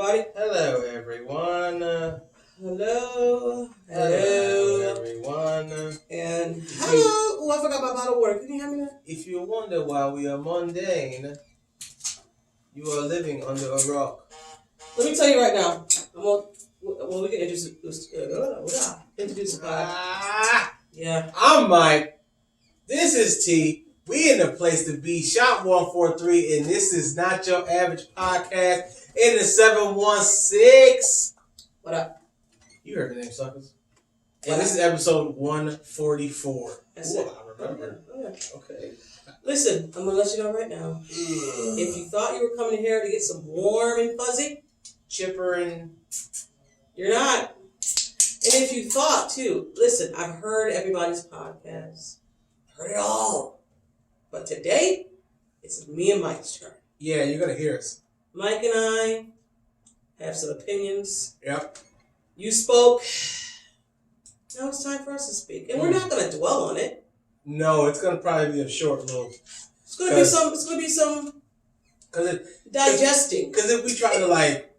everybody. Hello, everyone. Hello. Hello, everyone. And hello. Oh, I forgot my bottle of water. Can you hand me that? If you wonder why we are mundane, you are living under a rock. Let me tell you right now. We can introduce the pod. Yeah. I'm Mike. This is T. We in the place to be. Shop 143, and this is not your average podcast in the 716. What up? You heard the name, suckers. And this is episode 144. That's Ooh, it. I remember. Okay. Listen, I'm gonna let you know right now. If you thought you were coming here to get some warm and fuzzy, Chipper and you're not. And if you thought too, listen, I've heard everybody's podcast. Heard it all. But today, it's me and Mike's turn. yeah, you're gonna hear us. Mike and I have some opinions. Yep. You spoke. Now it's time for us to speak. And we're not going to dwell on it. No, it's gonna probably be a short little. It's going to be some digesting. Because if we try to like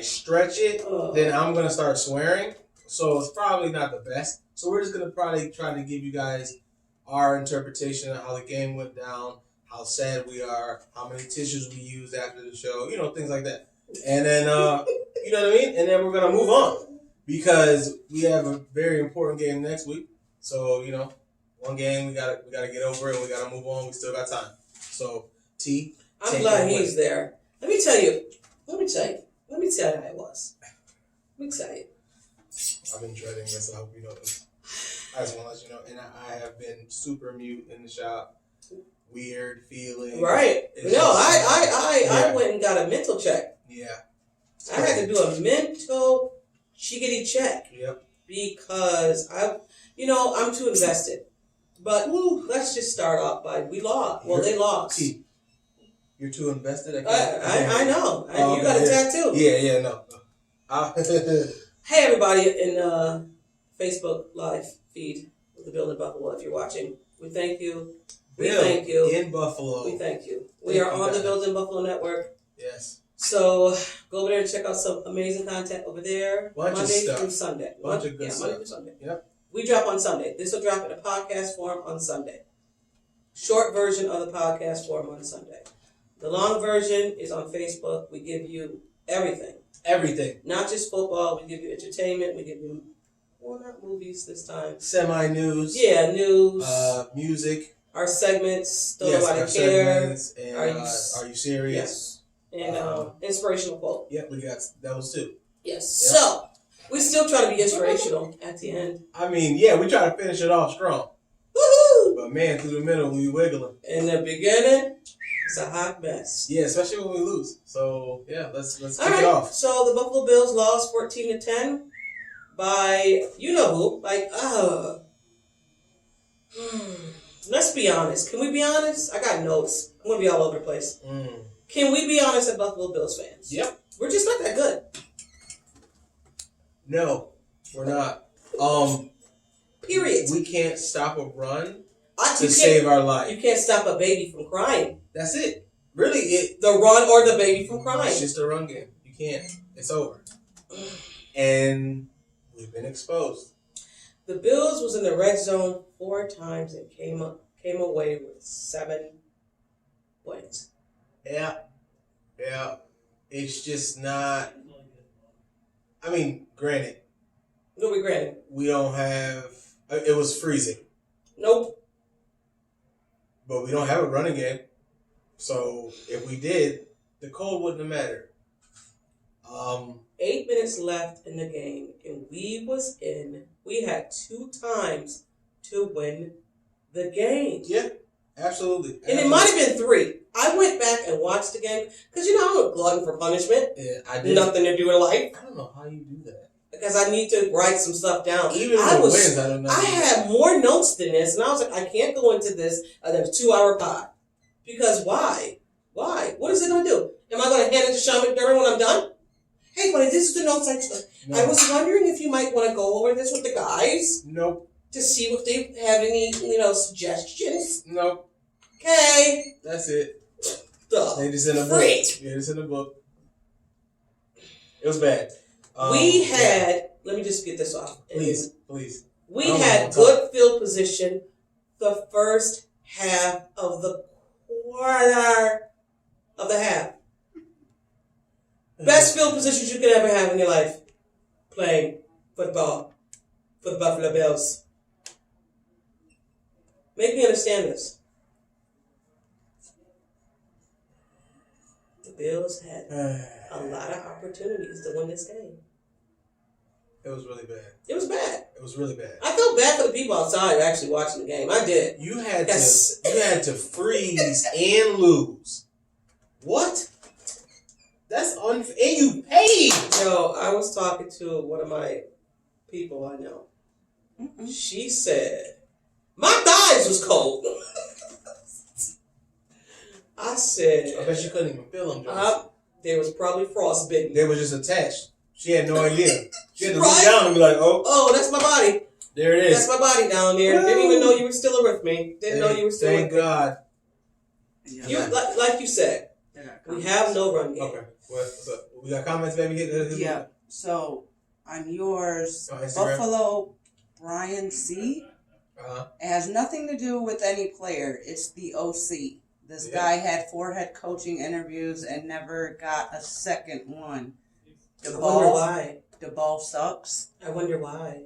stretch it, then I'm gonna start swearing. So it's probably not the best. So we're just gonna probably try to give you guys our interpretation of how the game went down, how sad we are, how many tissues we used after the show, things like that. And then you know what I mean? And then we're gonna move on because we have a very important game next week. So, one game we gotta get over it, we gotta move on, we still got time. So T. I'm glad he's there. Let me tell you how it was. Let me tell you. I've been dreading this, I hope you know this. I just want to let you know, and I have been super mute in the shop. Weird feeling. Right. I went and got a mental check. Yeah. I had to do a mental chickadee check. Yep. Because I'm too invested. But let's just start off by we lost. Well, they lost. You're too invested? I know. You got a tattoo. Yeah, no. Hey, everybody in Facebook Live feed with the Building Buffalo, if you're watching. We thank you. Thank you. In Buffalo. We thank you. We are on the Building Buffalo Network. Yes. So go over there and check out some amazing content over there. Monday through Sunday. Bunch of good stuff. Monday through Sunday. Yep. We drop on Sunday. This will drop in a podcast form on Sunday. Short version of the podcast form on Sunday. The long version is on Facebook. We give you everything. Everything. Not just football. We give you entertainment. We give you, not movies this time. Semi-news. Yeah, news. Music. Our segments. Don't yes, nobody our care. Segments. And are you serious? Yes. And inspirational quote. Yep, we got those too. Yes. Yep. So, we still try to be inspirational at the end. I mean, yeah, we try to finish it off strong. Woohoo! But man, through the middle, we wiggling. In the beginning, it's a hot mess. Yeah, especially when we lose. So, yeah, let's kick it off. So, the Buffalo Bills lost 14-10 by, who. Let's be honest. Can we be honest? I got notes. I'm going to be all over the place. Can we be honest as Buffalo Bills fans? Yep. We're just not that good. No, we're not. Period. We can't stop a run to save our life. You can't stop a baby from crying. That's it. Really, the run or the baby from crying. It's just a run game. You can't. It's over. And we've been exposed. The Bills was in the red zone 4 times and came away with 7 points. Yeah. It's just not. I mean, granted. We don't have. It was freezing. Nope. But we don't have a running game. So if we did, the cold wouldn't have mattered. 8 minutes left in the game, and we had 2 times to win the game. Yeah, absolutely. And it might have been 3. I went back and watched the game, because I'm a glutton for punishment. Yeah, I did. Nothing to do in life. I don't know how you do that. Because I need to write some stuff down. Even if it wins, I don't know. I had more notes than this, and I was like, I can't go into this a 2-hour pod. Because why? Why? What is it going to do? Am I going to hand it to Sean McDermott when I'm done? Hey, buddy, this is the notes I took. No. I was wondering if you might want to go over this with the guys. Nope. To see if they have any, suggestions. Nope. Okay. That's it. The They just in a book. Yeah, it's in the book. It was bad. We had, let me just get this off. Please. We had good field position the first half of the quarter of the half. Best field positions you could ever have in your life. Playing football for the Buffalo Bills. Make me understand this. The Bills had a lot of opportunities to win this game. It was really bad. It was bad. It was really bad. I felt bad for the people outside actually watching the game. I did. You had to freeze and lose. What? That's unfair. And you paid. Yo, I was talking to one of my people I know. She said, my thighs was cold. I said, I bet you couldn't even feel them. There was probably frostbitten. They were just attached. She had no idea. She had to look down and be like, oh, that's my body. There it is. That's my body down there. Woo. Didn't even know you were still with me. Didn't know you were still with me. Thank God. You, like you said, we have no run game. Okay. What's up? We got comments, baby? Yeah. So, on yours, Instagram. Buffalo Brian C. It has nothing to do with any player. It's the OC. This guy had 4 head coaching interviews and never got a second one. I wonder why. The ball sucks. I wonder why.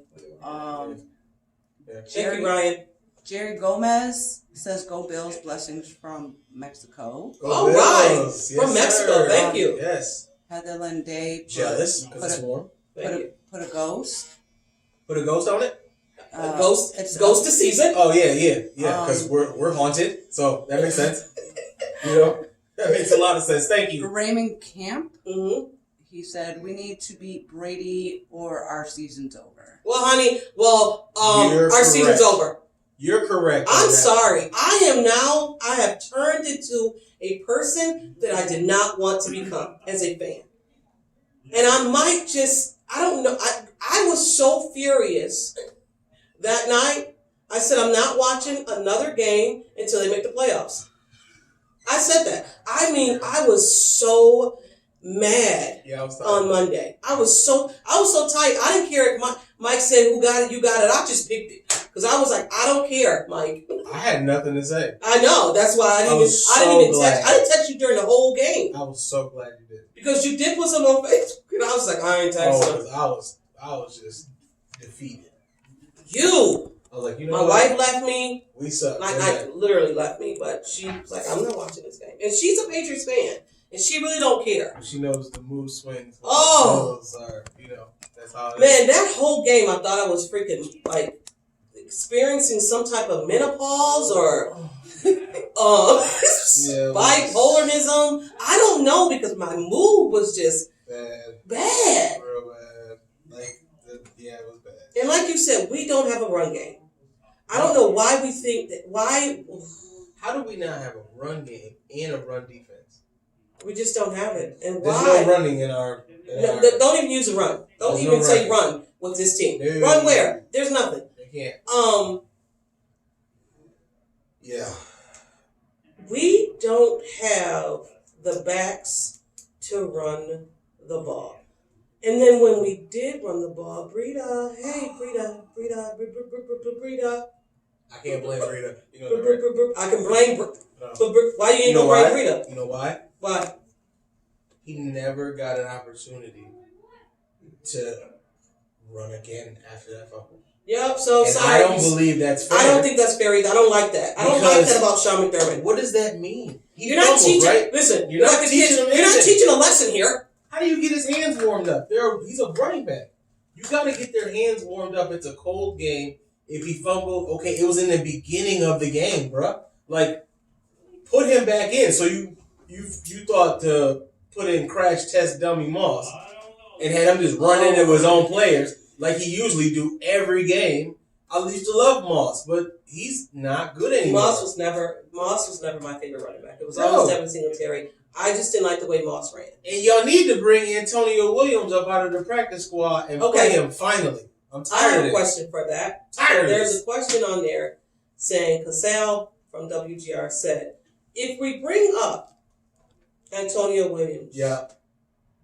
Thank you, Ryan. Jerry Gomez says, "Go Bills, blessings from Mexico." All right. Yes, from Mexico, sir. Thank you. Yes. Heatherland Day. Jealous, because it's warm. Put a ghost. Put a ghost on it? Ghost. It's ghost to season. Oh, yeah. Because we're haunted, so that makes sense. That makes a lot of sense. Thank you. Raymond Camp. Mm-hmm. He said, "We need to beat Brady or our season's over." Well, honey, our season's over. You're correct. I'm sorry. I have turned into a person that I did not want to become as a fan. And I don't know. I was so furious that night. I said, I'm not watching another game until they make the playoffs. I said that. I was so mad on Monday. I was so tight. I didn't care if Mike said, "Who got it? You got it." I just picked it because I was like, I don't care, Mike. I had nothing to say. I know. That's why I didn't text you during the whole game. I was so glad you did because you did put something on Facebook, and I was like, I ain't texting him. I was just defeated. I was like, my wife left me. We suck. I literally left me, but she was like, I'm not watching this game, and she's a Patriots fan. And she really don't care. She knows the mood swings. Oh. That's how it is. Man, that whole game, I thought I was freaking, experiencing some type of menopause or bipolarism. I don't know, because my mood was just bad. Real bad. It was bad. And like you said, we don't have a run game. I don't know why we think that. How do we not have a run game and a run defense? We just don't have it. And why? There's no running in our... Don't even use a run. Don't even say run with this team. Run where? There's nothing. They can't. Yeah. We don't have the backs to run the ball. And then when we did run the ball, Breida. I can't blame Breida. I can blame Breida. Why you ain't gonna blame Breida? You know why? Why? He never got an opportunity to run again after that fumble. Yep, so I don't believe that's fair. I don't think that's fair either. I don't like that. I don't like that about Sean McDermott. What does that mean? You're not teaching. Right? Listen, you're not teaching a lesson here. How do you get his hands warmed up? He's a running back. You got to get their hands warmed up. It's a cold game. If he fumbled, okay, it was in the beginning of the game, bruh. Put him back in. So you thought to put in crash test dummy Moss and had him just run into his own players like he usually do every game. I used to love Moss, but he's not good anymore. Moss was never my favorite running back. It was always Devin Singletary. I just didn't like the way Moss ran. And y'all need to bring Antonio Williams up out of the practice squad and play him finally. I'm tired of it. I have a question for that. There's a question on there saying, Cassell from WGR said, if we bring up Antonio Williams,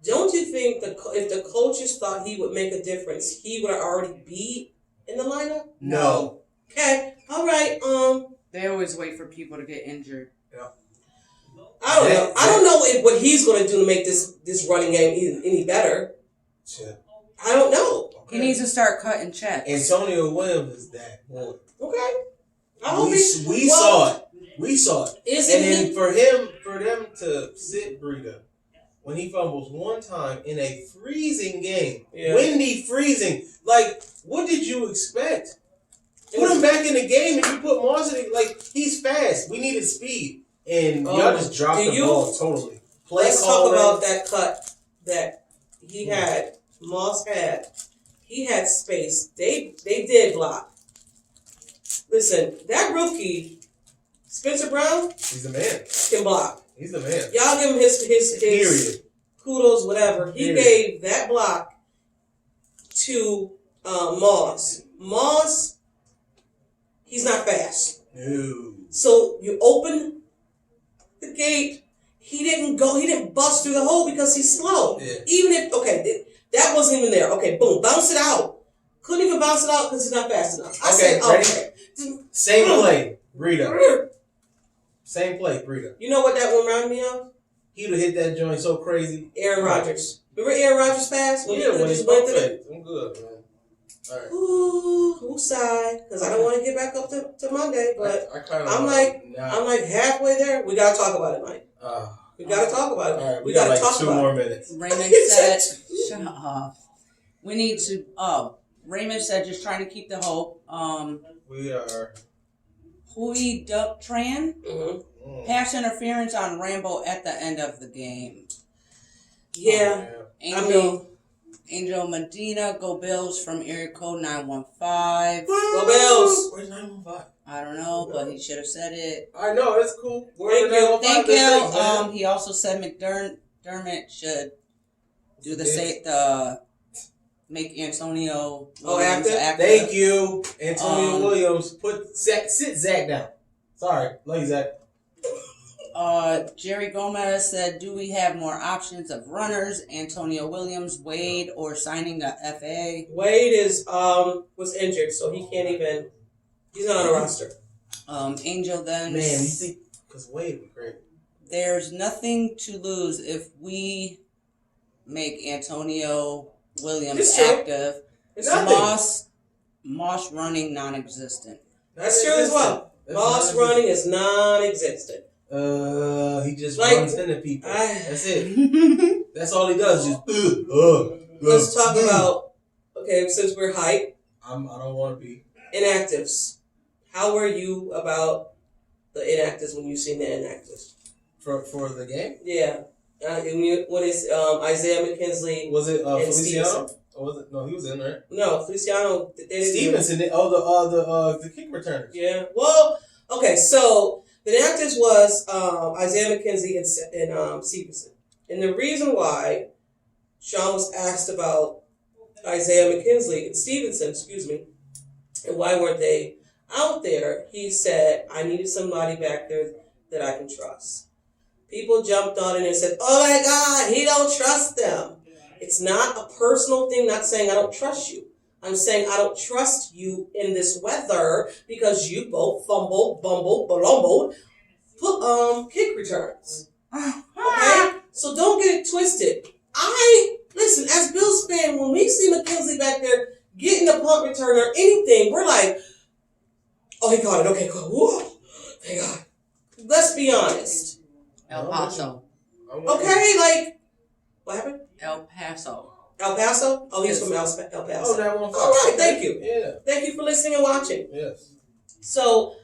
don't you think if the coaches thought he would make a difference, he would already be in the lineup? No. Okay. All right. They always wait for people to get injured. I don't know. I don't know what he's going to do to make this running game any better. Shit. I don't know. He needs to start cutting checks. Antonio Williams is that one. Okay. We saw it. We saw it. Isn't and then he? for them to sit Breida when he fumbles one time in a freezing game, windy, freezing. Like, what did you expect? Put him back in the game, and you put Moss in it. Like, he's fast. We needed speed, and y'all just dropped the ball totally. Let's talk about that cut that he had. Moss had. He had space. They did block. Listen, that rookie, Spencer Brown, he's the man. Can block. He's the man. Y'all give him his Period. Kudos, whatever. He gave that block to Moss. Moss, he's not fast. No. So you open the gate. He didn't bust through the hole because he's slow. Yeah. Even if, that wasn't even there. Okay, boom, bounce it out. Couldn't even bounce it out because he's not fast enough. I said, okay. Same play, Breida. Same play, Breida. You know what that one reminded me of? He would have hit that joint so crazy. Aaron Rodgers. Remember Aaron Rodgers pass? When he just went through it. I'm good, man. All right. Ooh, sigh. Because I don't want to get back up to Monday, but I'm like halfway there. We got to talk about it, Mike. We got to talk about it. All right, we got to talk 2 about more minutes. Raymond said, shut up. We need to, Raymond said just trying to keep the hope. We are. Hui Duck Tran. Mm-hmm. Pass interference on Rambo at the end of the game. Yeah. Angel Medina, go Bills from area code 915. Go Bills. Where's 915? I don't know, but he should have said it. I know, it's cool. Thank you. He also said McDermott should do the make Antonio Williams active. Thank you, Antonio Williams. Sit Zach down. Sorry, love you, Zach. Jerry Gomez said, do we have more options of runners? Antonio Williams, Wade, or signing a FA? Wade was injured, so he can't even. He's not on the roster. Angel then. Man, you think because Wade would be great. There's nothing to lose if we make Antonio Williams active. Moss running non-existent. That's true as well. Moss running is non-existent. He just runs into people. That's it. That's all he does. Just Let's talk about since we're hype. I don't want to be inactives. How were you about the inactives when you seen the inactives for the game? Yeah, when it's Isaiah McKenzie. Was it Feliciano? Or was it? No, he was in there. No, Feliciano. Stevenson. The kick returners. Yeah. Well, okay. So the inactives was Isaiah McKenzie and Stevenson, and the reason why Sean was asked about Isaiah McKenzie and Stevenson, and why weren't they out there? He said, I needed somebody back there that I can trust. People jumped on it and said, oh my God, he don't trust them. It's not a personal thing, not saying I don't trust you. I'm saying I don't trust you in this weather because you both fumbled, bumbled, kick returns. Okay? So don't get it twisted. Listen, as Bills fan, when we see McKenzie back there getting a punt return or anything, we're like, oh, he caught it. Okay, cool. Whoa. Thank God. Let's be honest. El Paso. Okay, what happened? El Paso. El Paso? Oh, he's from El Paso. Oh, that one. All right, thank you. Yeah. Thank you for listening and watching. Yes. So,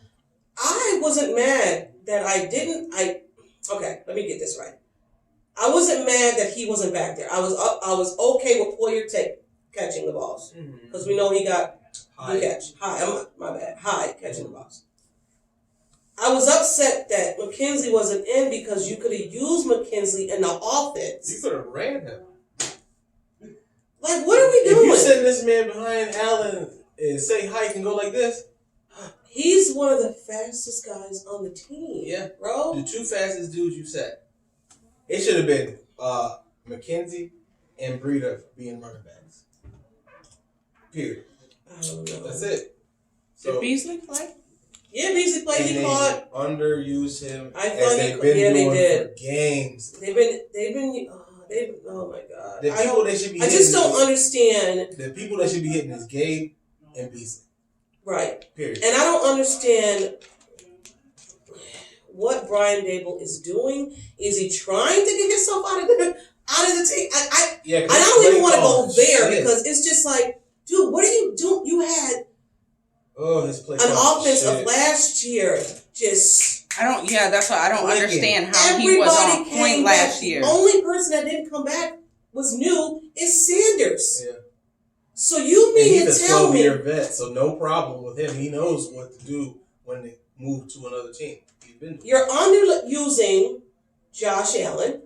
I wasn't mad that okay, let me get this right. I wasn't mad that he wasn't back there. I was okay with Poyer catching the balls. Because we know he got good catch. My bad. High catching the balls. I was upset that McKenzie wasn't in because you could have used McKenzie in the offense. You could have ran him. Like, what are we doing? If you send this man behind Allen and say hike and go like this, he's one of the fastest guys on the team. Yeah, bro. The two fastest dudes you said. It should have been McKenzie, and Breida being running backs. Period. I don't know. That's it. Did So, Beasley play? Yeah, Beasley played. and He they caught. underused him I as thought they've been yeah, they doing did. for games. Oh my God. The people they should be I just hitting don't understand. The people that should be hitting is Gabe and Beasley. Right. Period. And I don't understand what Brian Dable is doing. Is he trying to get himself out of the team? I don't even want to go there because it's just like, dude, what are you doing? You had his play an offense shit. of last year just. That's why I don't Clicking. understand how he was on Everybody point came last back. year. The only person that didn't come back was new is Sanders. Yeah. So you And mean he's to a tell me 12-year vet, so no problem with him. He knows what to do when they move to another team. He's been you're underusing Josh Allen?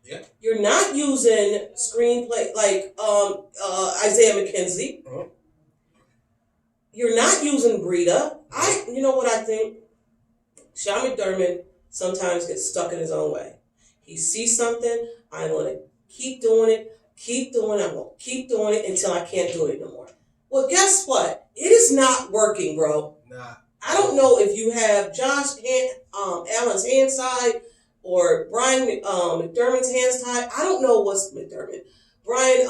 Yeah. You're not using screenplay like Isaiah McKenzie. Uh-huh. You're not using Breida. You know what I think? Sean McDermott sometimes gets stuck in his own way. He sees something, I'm going to keep doing it, I'm going to keep doing it until I can't do it no more. Well, guess what? It is not working, bro. Nah. I don't know if you have Josh Allen's hands tied or Brian McDermott's hands tied. I don't know what's McDermott. Brian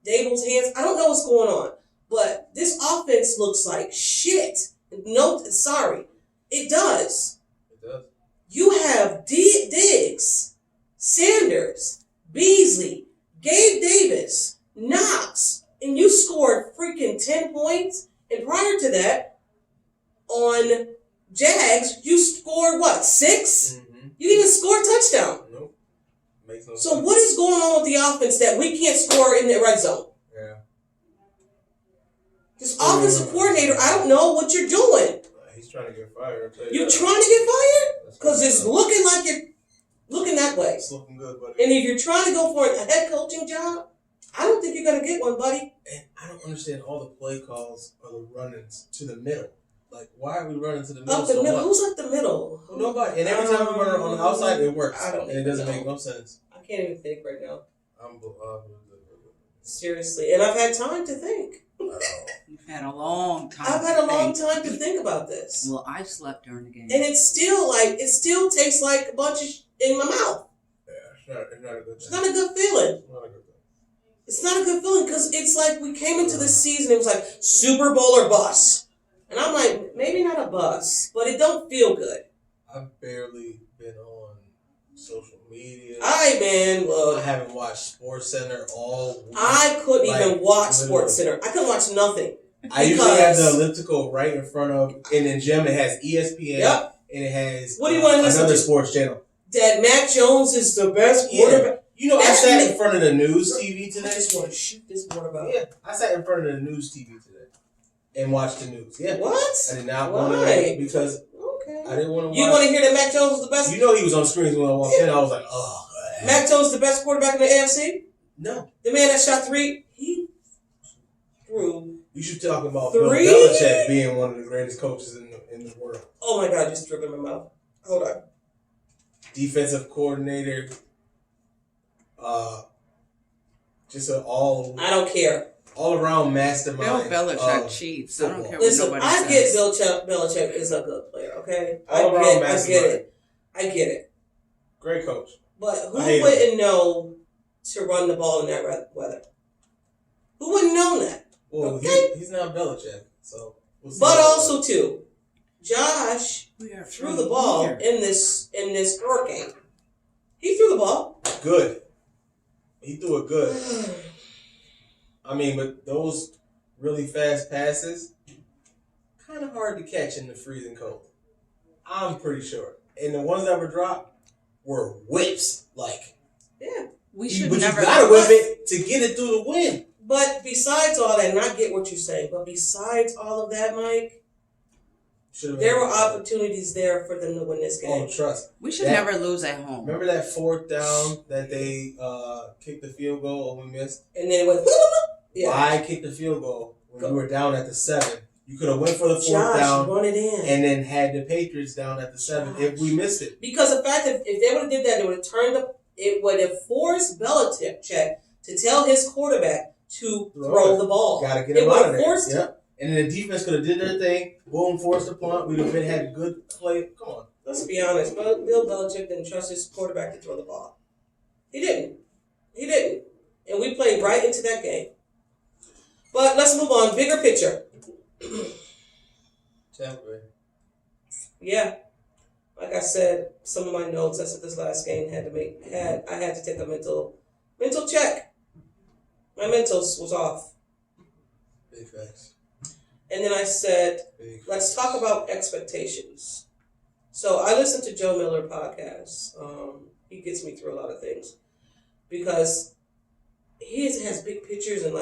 Dable's hands. I don't know what's going on. But this offense looks like shit. No, sorry. It does. It does. You have Diggs, Sanders, Beasley, Gabe Davis, Knox, and you scored freaking 10 points. And prior to that, on Jags, you scored what, 6? Mm-hmm. You didn't even score a touchdown. Nope. Makes no So sense. what is going on with the offense that we can't score in the red zone? Yeah. This offensive coordinator, I don't know what you're doing. He's trying to get fired. I'll tell you You that. trying to get fired? That's Because what it's I'm looking like you're looking that way. It's looking good, buddy. And if you're trying to go for a head coaching job, I don't think you're going to get one, buddy. And I don't understand all the play calls or the run-ins to the middle. Like, why are we running to the middle Up the so middle. much? Who's up the middle? Well, nobody. And every time we run on the outside, it works. I don't and it even doesn't know. make no sense. I can't even think right now. Seriously. Seriously. And I've had time to think. You've had a long time. I've had a long time to think about this. Well, I slept during the game. And it still tastes like a bunch of in my mouth. Yeah, it's not a good It's thing. not a good feeling. It's not a good thing. It's not a good feeling because it's like we came into this season, it was like Super Bowl or bust. And I'm like, maybe not a bust, but it don't feel good. I've barely been on social media. Man, I look, haven't watched SportsCenter all week. I couldn't even Like, watch literally. SportsCenter. I couldn't watch nothing. I usually have the because- elliptical right in front of, and then Jim, it has ESPN, Yep. and it has What do you wanna listen another to? sports channel. That Mac Jones is the best Yeah. quarterback. You know, I That's sat me. in front of the news TV I today. just want to shoot this quarterback. Yeah, I sat in front of the news TV today and watched the news. Yeah, What? I did not want Why? to because Okay. I didn't want to watch. You want to hear that Mac Jones is the best? You know he was on screens when I walked in. I was like, oh. Mac Jones is the best quarterback in the AFC? No. The man that shot 3, he threw. You should talk about Bill 3? Belichick being one of the greatest coaches in the world. Oh my God, just dripping in my mouth. Hold on. Defensive coordinator. Just an I don't care. all around Bill mastermind. Belichick of cheats. I don't football. care what Listen, nobody I says. get Belichick is a good player, okay? All around I get mastermind. it. I get it. Great coach. But who I hate wouldn't know to run the ball in that weather? Who wouldn't know that? Well, Okay. he's not Belichick, so we'll see. But also, too, Josh We are threw the ball here. in this hurricane. He threw the ball. Good. He threw it good. I mean, but those really fast passes, kind of hard to catch in the freezing cold. I'm pretty sure. And the ones that were dropped were whips. Like, Yeah. We should but never. you gotta whip it to get it through the wind. But besides all that, and I get what you're saying, but besides all of that, Mike, Should've there been- were opportunities there for them to win this Oh, game. trust. We should That- never lose at home. Remember that fourth down that they kicked the field goal and we missed? And then it went, yeah. I kicked the field goal when we were down at the 7. You could have went for the fourth Josh down run it in. and then had the Patriots down at the 7 if we missed it. Because the fact that if they would have did that, they would have turned it would have forced Belichick to tell his quarterback to throw the ball. Gotta get him out of there. Forced yep. And then the defense could have did their thing. Boom, forced the punt. We'd have had good play. Come on. Let's be honest. Bill Belichick didn't trust his quarterback to throw the ball. He didn't. And we played right into that game. But let's move on. Bigger picture. Tampa Bay. Yeah. Like I said, some of my notes, I said this last game I had to take a mental check. My mentals was off. Big facts. And then I said, let's talk about expectations. So I listen to Joe Miller podcast. He gets me through a lot of things because he has big pictures and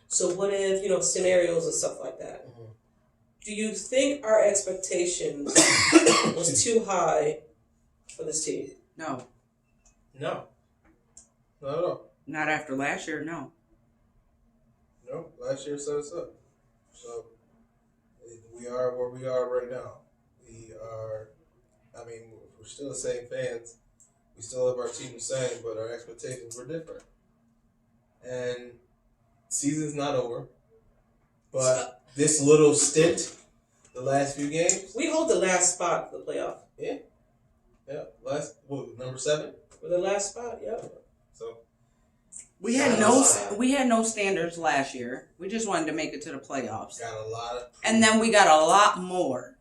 so what if, scenarios and stuff like that. Mm-hmm. Do you think our expectations was too high for this team? No. No. Not at all. Not after last year, no. No, last year set us up. So we are where we are right now. We're still the same fans. We still have our team the same, but our expectations were different. And season's not over. But this little stint, the last few games. We hold the last spot for the playoff. Yeah. Yeah. Number 7? For the last spot, yeah. So we had no standards last year. We just wanted to make it to the playoffs. Got a lot of and then we got a lot more.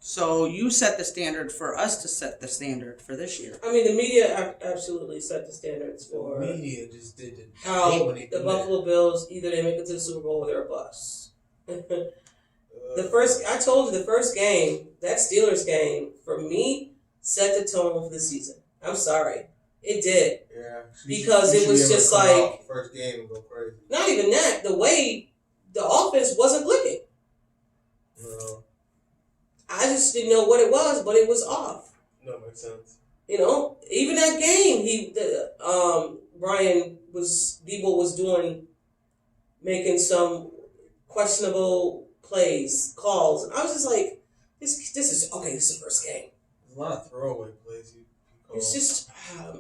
So you set the standard for us to set the standard for this year. I mean, the media absolutely set the standards for the media just did it. How the Buffalo Bills, either they make it to the Super Bowl or they're a bust. I told you the first game, that Steelers game, for me, set the tone for the season. I'm sorry. It did. Yeah. Because it was just like first game and go crazy. Not even that. The way the offense wasn't clicking. No. I just didn't know what it was, but it was off. No, makes sense. Even that game, Debo was making some questionable calls, and I was just like, this is okay. This is the first game. There's a lot of throwaway plays. It's just, I don't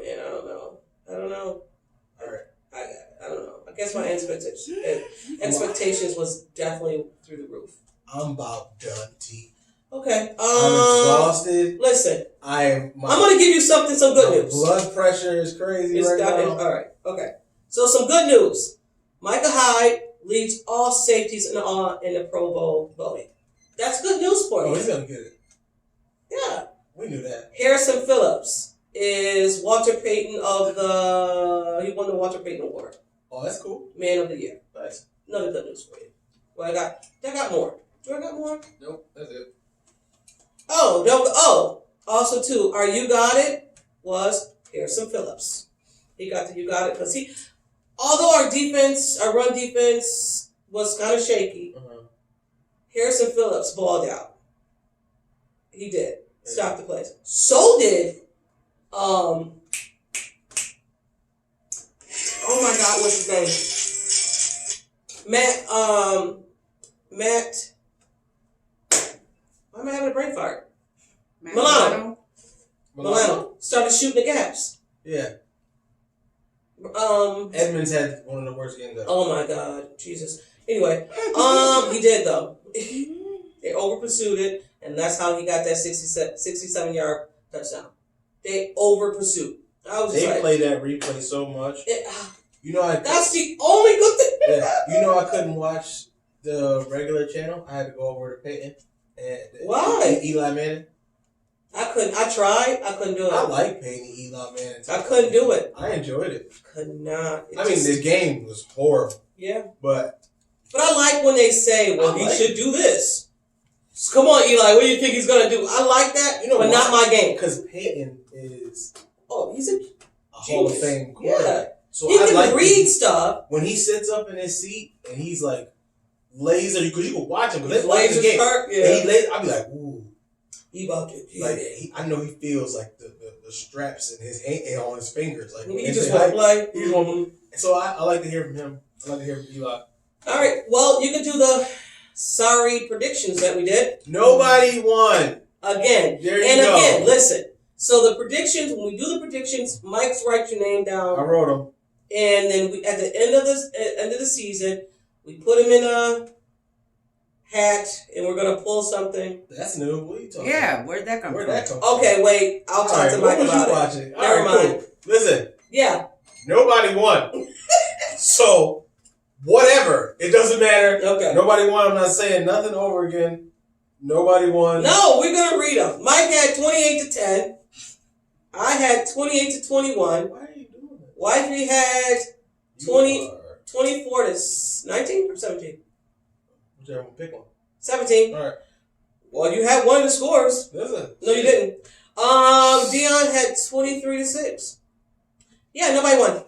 know. All right. I don't know. I guess my expectations was definitely through the roof. I'm about done, T. Okay. I'm exhausted. Listen, I'm going to give you some good news. Blood pressure is crazy right now. All right. Okay. So some good news. Micah Hyde leads all safeties in the Pro Bowl voting. That's good news for you. Oh, he's going to get it. Yeah. We knew that. Harrison Phillips is Walter Payton he won the Walter Payton Award. Oh, that's cool. Man of the Year. Nice. Another good news for you. Well, I got more. Do I got more? Nope, that's it. Also too, our You Got It was Harrison Phillips. He got the You Got It because although our run defense was kind of shaky, Harrison Phillips balled out. He did. Stop the plays. So did, oh my God, what's his name? Matt, why am I having a brain fart? Milano started shooting the gaps. Yeah. Edmonds had one of the worst games ever. Oh my God, Jesus. Anyway, he did though. They over pursued it, and that's how he got that 67-yard touchdown. They over pursued. They play that replay so much. That's the only good thing. Yeah. I couldn't watch the regular channel. I had to go over to Peyton. Why? Eli Manning. I couldn't. I tried. I couldn't do it. I like Peyton and Eli Manning. I couldn't do it. I enjoyed it. Could not. The game was horrible. Yeah. But I like when they say, he should do this. Come on, Eli. What do you think he's going to do? I like that, but not my game. Because Peyton is he's a Hall of Fame quarterback. Yeah. So he can read stuff. When he sits up in his seat and he's like laser, because you can watch him. He's laser sharp, yeah. And I'll be like, ooh. He about to I know he feels like the straps in his hand on his fingers. Like he just want to play. He just want to. So I like to hear from him. I like to hear from Eli. All right. Well, you can do the sorry predictions that we did. Nobody won. Again. There you go. Again, listen. So the predictions, when we do the predictions, Mike's write your name I down, wrote them. and then we, at the end of the season, we put them in a hat, and we're gonna pull something. That's new. What are you talking Yeah, about? where'd that come Where'd from? that come from? Okay, wait. I'll talk Alright, to what Mike was about you it. watching? Never Alright, mind. cool. Listen, Yeah. nobody won. So, whatever. It doesn't matter. Okay. Nobody won. I'm not saying nothing over again. Nobody won. No, we're gonna read them. Mike had 28-10. I had 28-21. Why are you doing it? Wifey had You 20 are- 24-19 or 17. Whichever one. Pick one. 17. All right. Well, you had one of the scores. Listen. No, you didn't. Dion had 23-6. Yeah, nobody won.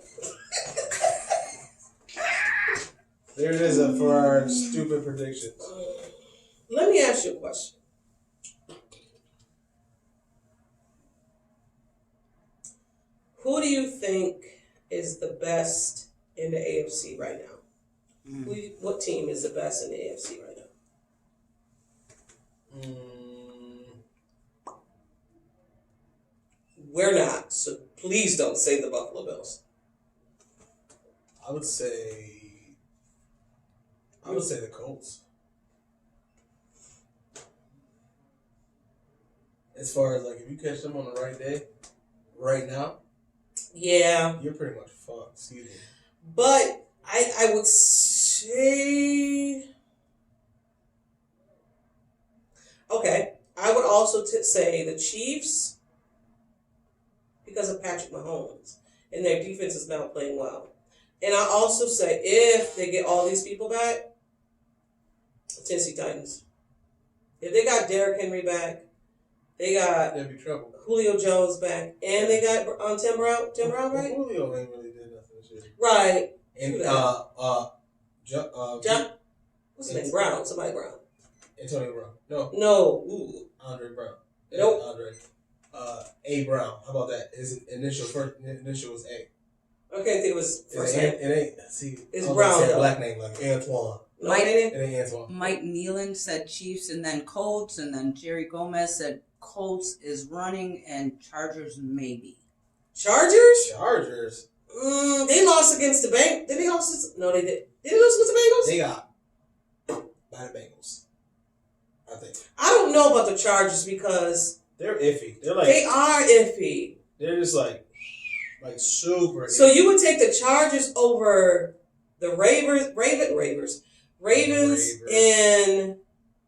There it is for our stupid predictions. Let me ask you a question. Who do you think is the best in the AFC right now? What team is the best in the AFC right now? We're not, so please don't say the Buffalo Bills. I would say the Colts. As far as like if you catch them on the right day, right now, Yeah, you're pretty much fucked. Excuse me. but I would say, okay, I would also say the Chiefs because of Patrick Mahomes and their defense is now playing well. And I also say if they get all these people back, Tennessee Titans. If they got Derrick Henry back, they got There'd be trouble. Julio Jones back, and they got Tim Brown. Tim Brown, right? Julio ain't really did nothing this year. Right. And John, what's his name? Brown. Somebody Brown. Antonio Brown. No, No. Ooh. Andre Brown. Nope. Andre. A Brown. How about that? His initial was A. I can't think of his first name. It ain't. See, It's I was Brown, gonna say a though. black name like Antoine. No, Mike- it ain't. It ain't Antoine. Mike Nealon said Chiefs and then Colts, and then Jerry Gomez said Colts is running and Chargers maybe. Chargers? Chargers. They lost against the Bengals. Did they lose? No, they did. Did they lose against the Bengals? They got by the Bengals. I think I don't know about the Chargers because they're iffy. They're like they are iffy. they're just like super. So iffy. you would take the Chargers over the Ravens and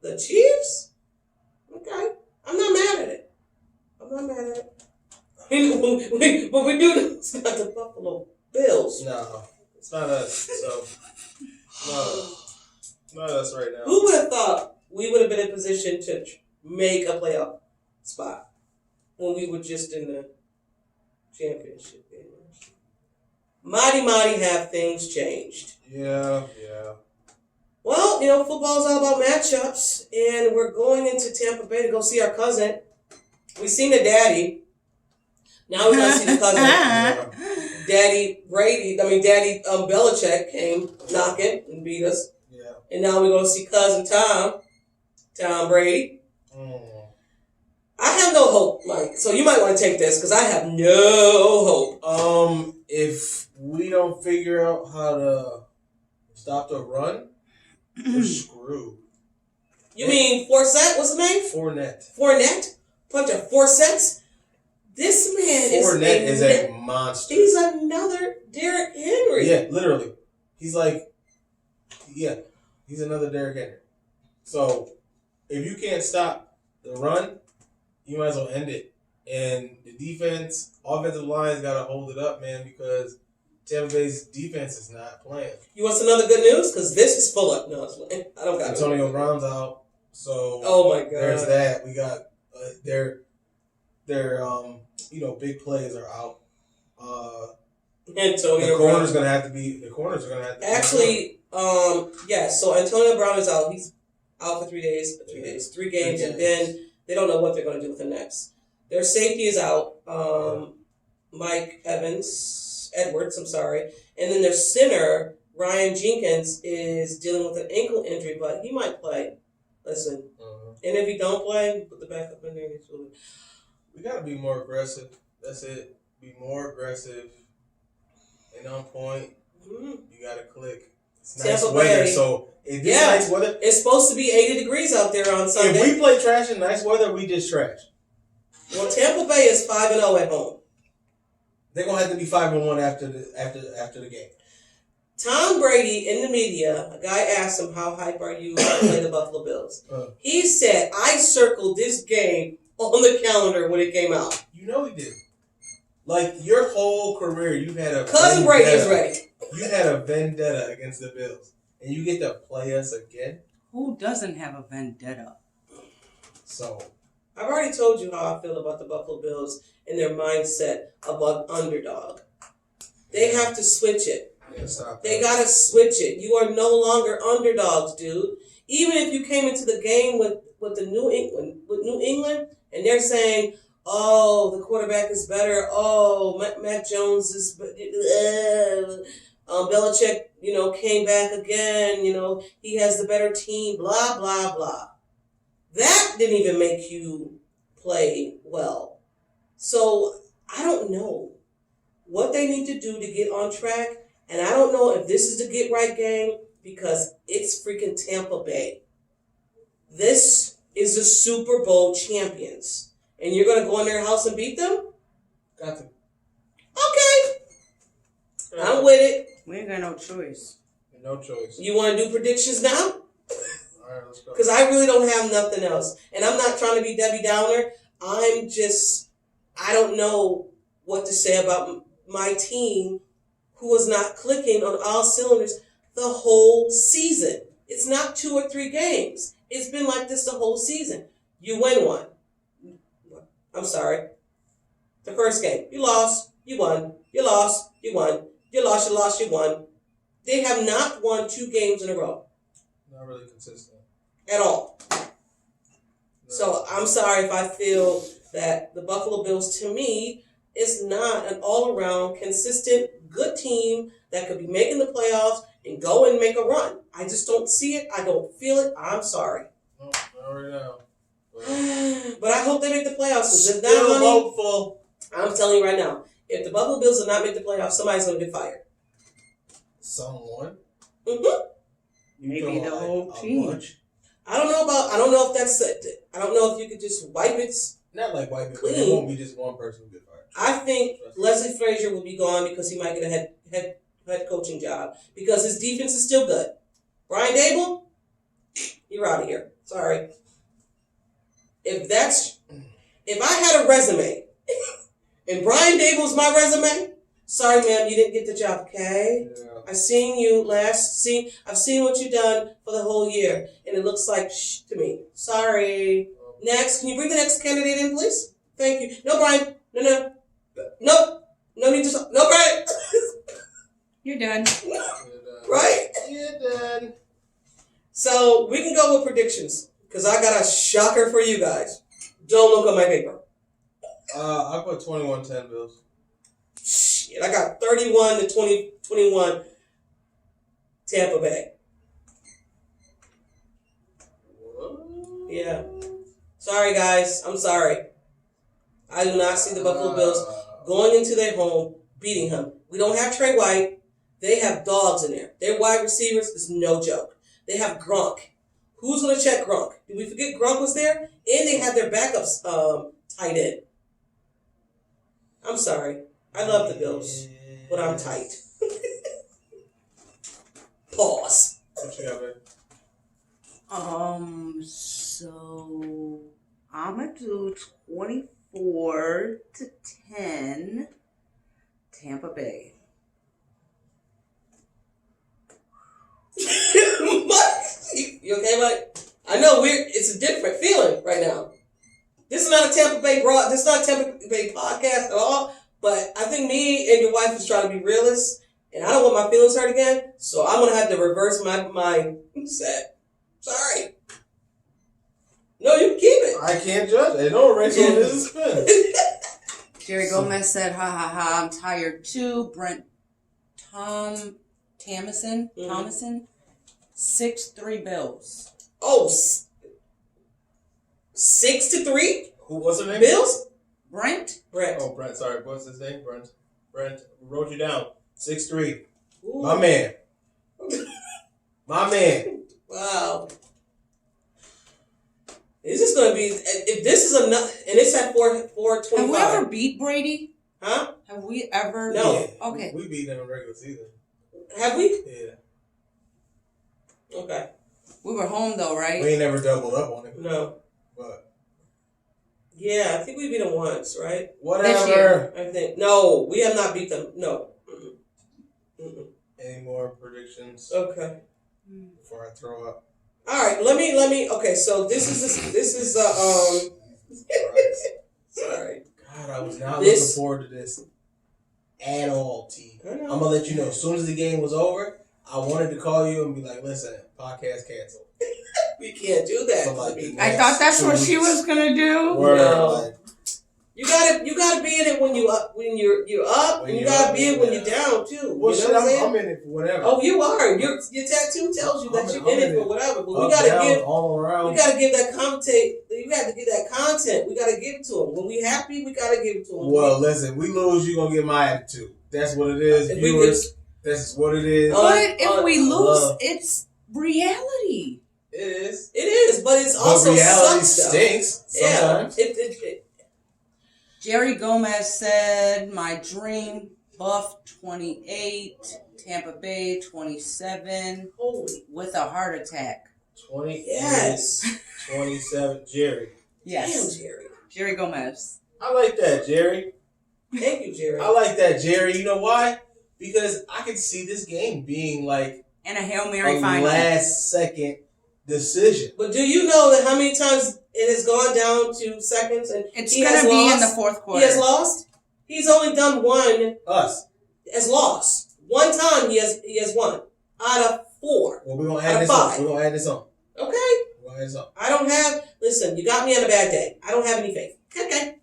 the Chiefs? Okay. I'm not mad at it. But we do know it's not the Buffalo Bills. No, it's not us. So not us right now. Who would have thought we would have been in position to make a playoff spot when we were just in the championship game? Mighty have things changed. Yeah. Well, football's all about matchups, and we're going into Tampa Bay to go see our cousin. We seen the daddy. Now we're gonna see the cousin. Daddy Belichick came knocking and beat us. Yeah. And now we're gonna see cousin Tom Brady. I have no hope, Mike. So you might want to take this because I have no hope. If we don't figure out how to stop the run, we're screwed. You mean Forsett? What's his name? Fournette? Bunch of Forsets? This man Fournette is a monster. He's another Derrick Henry. Yeah, literally. He's another Derrick Henry. So, if you can't stop the run, you might as well end it. And the offensive line's got to hold it up, man, because Tampa Bay's defense is not playing. You want some other good news? Because this is full up. No, I don't got it. Antonio Brown's out, so oh my god, there's that. We got their big plays are out. Antonio The corners Brown. are gonna have to. Actually, yes. So Antonio Brown is out. He's out for 3 days. 3 games, and then they don't know what they're going to do with the next. Their safety is out. Mike Edwards, and then their center Ryan Jenkins is dealing with an ankle injury, but he might play. Listen, and if he don't play, put the backup in there. We gotta be more aggressive. That's it. Be more aggressive and on point. Mm-hmm. You gotta click. It's Tampa nice weather, Bay. so if this nice weather, it's supposed to be 80 degrees out there on Sunday. if we play trash in nice weather, we just trash. Well, Tampa Bay is 5-0 at home. They're gonna have to be 5-1 after the game. Tom Brady in the media, a guy asked him, "How hype are you to play the Buffalo Bills?" He said, "I circled this game on the calendar when it came out." You know he did. Like your whole career, you had a Cousin Brady is ready. You had a vendetta against the Bills, and you get to play us again. Who doesn't have a vendetta? So I've already told you how I feel about the Buffalo Bills and their mindset of an underdog. They have to switch it. yeah, stop. They gotta switch it. You are no longer underdogs, dude. Even if you came into the game with New England, and they're saying, "Oh, the quarterback is better. Oh, Mac Jones is." Belichick, came back again. He has the better team. Blah blah blah. That didn't even make you play well. So I don't know what they need to do to get on track, and I don't know if this is the get right game because it's freaking Tampa Bay. This is the Super Bowl champions, and you're gonna go in their house and beat them? Got to. Okay, I'm with it. We ain't got no choice. No choice. You want to do predictions now? All right, let's go. Because I really don't have nothing else. And I'm not trying to be Debbie Downer. I don't know what to say about my team who was not clicking on all cylinders the whole season. It's not 2 or 3 games. It's been like this the whole season. You win one. I'm sorry. The first game. You lost. You won. You lost. You won. You lost. You lost. You won. They have not won 2 games in a row. Not really consistent. At all. No. So I'm sorry if I feel that the Buffalo Bills, to me, is not an all-around, consistent, good team that could be making the playoffs and go and make a run. I just don't see it. I don't feel it. I'm sorry. No, not right now. But I hope they make the playoffs. Still If not, honey, hopeful. I'm telling you right now, if the Buffalo Bills do not make the playoffs, somebody's going to get fired. Someone? Mm-hmm. Maybe the whole team. I don't know if that's it. I don't know if you could just wipe it. Not like white people. Clean. It won't be just one person who get fired. I think Leslie Frazier will be gone because he might get a head coaching job because his defense is still good. Brian Dable, you're out of here. Sorry. If I had a resume and Brian Dable's my resume, sorry, ma'am, you didn't get the job, okay? Yeah. I've seen what you've done for the whole year, and it looks like shh to me. Sorry. Next, can you bring the next candidate in, please? Thank you. No, Brian. No. No need to. No, Brian. You're done. Right? You're done. So we can go with predictions because I got a shocker for you guys. Don't look at my paper. I put 21-10 Bills. Shit, I got 31-21 Tampa Bay. What? Yeah. Sorry, guys. I'm sorry. I do not see the Buffalo Bills going into their home, beating him. We don't have Trey White. They have dogs in there. Their wide receivers is no joke. They have Gronk. Who's going to check Gronk? Did we forget Gronk was there? And they had their backups tight end. I'm sorry. I love the Bills, but I'm tight. Pause. What you got, babe? So I'm gonna do 24-10 Tampa Bay. You okay, Mike? I know it's a different feeling right now. This is not a Tampa Bay podcast at all, but I think me and your wife is trying to be realists, and I don't want my feelings hurt again, so I'm gonna have to reverse my mindset. Sorry. No, you can keep it. I can't judge. There's no race on this spin. Jerry Gomez said, ha ha ha, I'm tired too. Brent Thomason, 6-3 Bills. Oh, 6-3? Who was her name? Bills? Brent? Brett. Oh, Brent. Sorry, what's his name? Brent wrote you down. 6'3". Ooh. My man. My man. Wow. Is this going to be? If this is enough, and it's at 4:25. Have we ever beat Brady? Huh? Have we ever? No. Yeah, Okay. We beat them in regular season. Have we? Yeah. Okay. We were home though, right? We ain't never doubled up on it. No. But Yeah, I think we beat them once, right? whatever. year. I think. No, we have not beat them. No. Mm-mm. Mm-mm. Any more predictions Okay. before I throw up? All right. Let me. Okay. So this is Sorry. God, I was not This- looking forward to this at all, T. I know. I'm gonna let you know as soon as the game was over. I wanted to call you and be like, "Listen, podcast canceled." We can't do that. So, like, I thought that's Two what she weeks. was gonna do. Word, No. like, You gotta be in it when you're up, and you you're gotta up, be in it when yeah. you're down too. well, you know shit, what I'm saying? I'm in it for whatever. Oh, you are. Your tattoo tells you that I'm you're in it in for it. whatever. But Up, we gotta down, give. all around. We gotta give that content. You got to give that content. We gotta give it to them. When we happy, we gotta give it to them. Well, listen, we lose, you gonna get my attitude. That's what it is, If we viewers. That's what it is. But if we lose, love. it's reality. It is. It is, but it's also But reality sucks, though. stinks sometimes. Yeah. It Jerry Gomez said, "My dream, Buff 28, Tampa Bay 27, holy with a heart attack." 28, yes. 27. Jerry. Yes, Damn, Jerry. Jerry Gomez. I like that, Jerry. Thank you, Jerry. I like that, Jerry. You know why? Because I can see this game being like And a Hail Mary a final. last second decision. But do you know that how many times it has gone down to seconds and It's he gonna has be lost? in the fourth He quarter. has lost. He's only done one Us. as loss. One time he has won out of 4. Well, we're gonna Out add of this 5. on. We're gonna add this on. Okay. We're gonna add this on. I don't have. Listen, you got me on a bad day. I don't have any faith. Okay.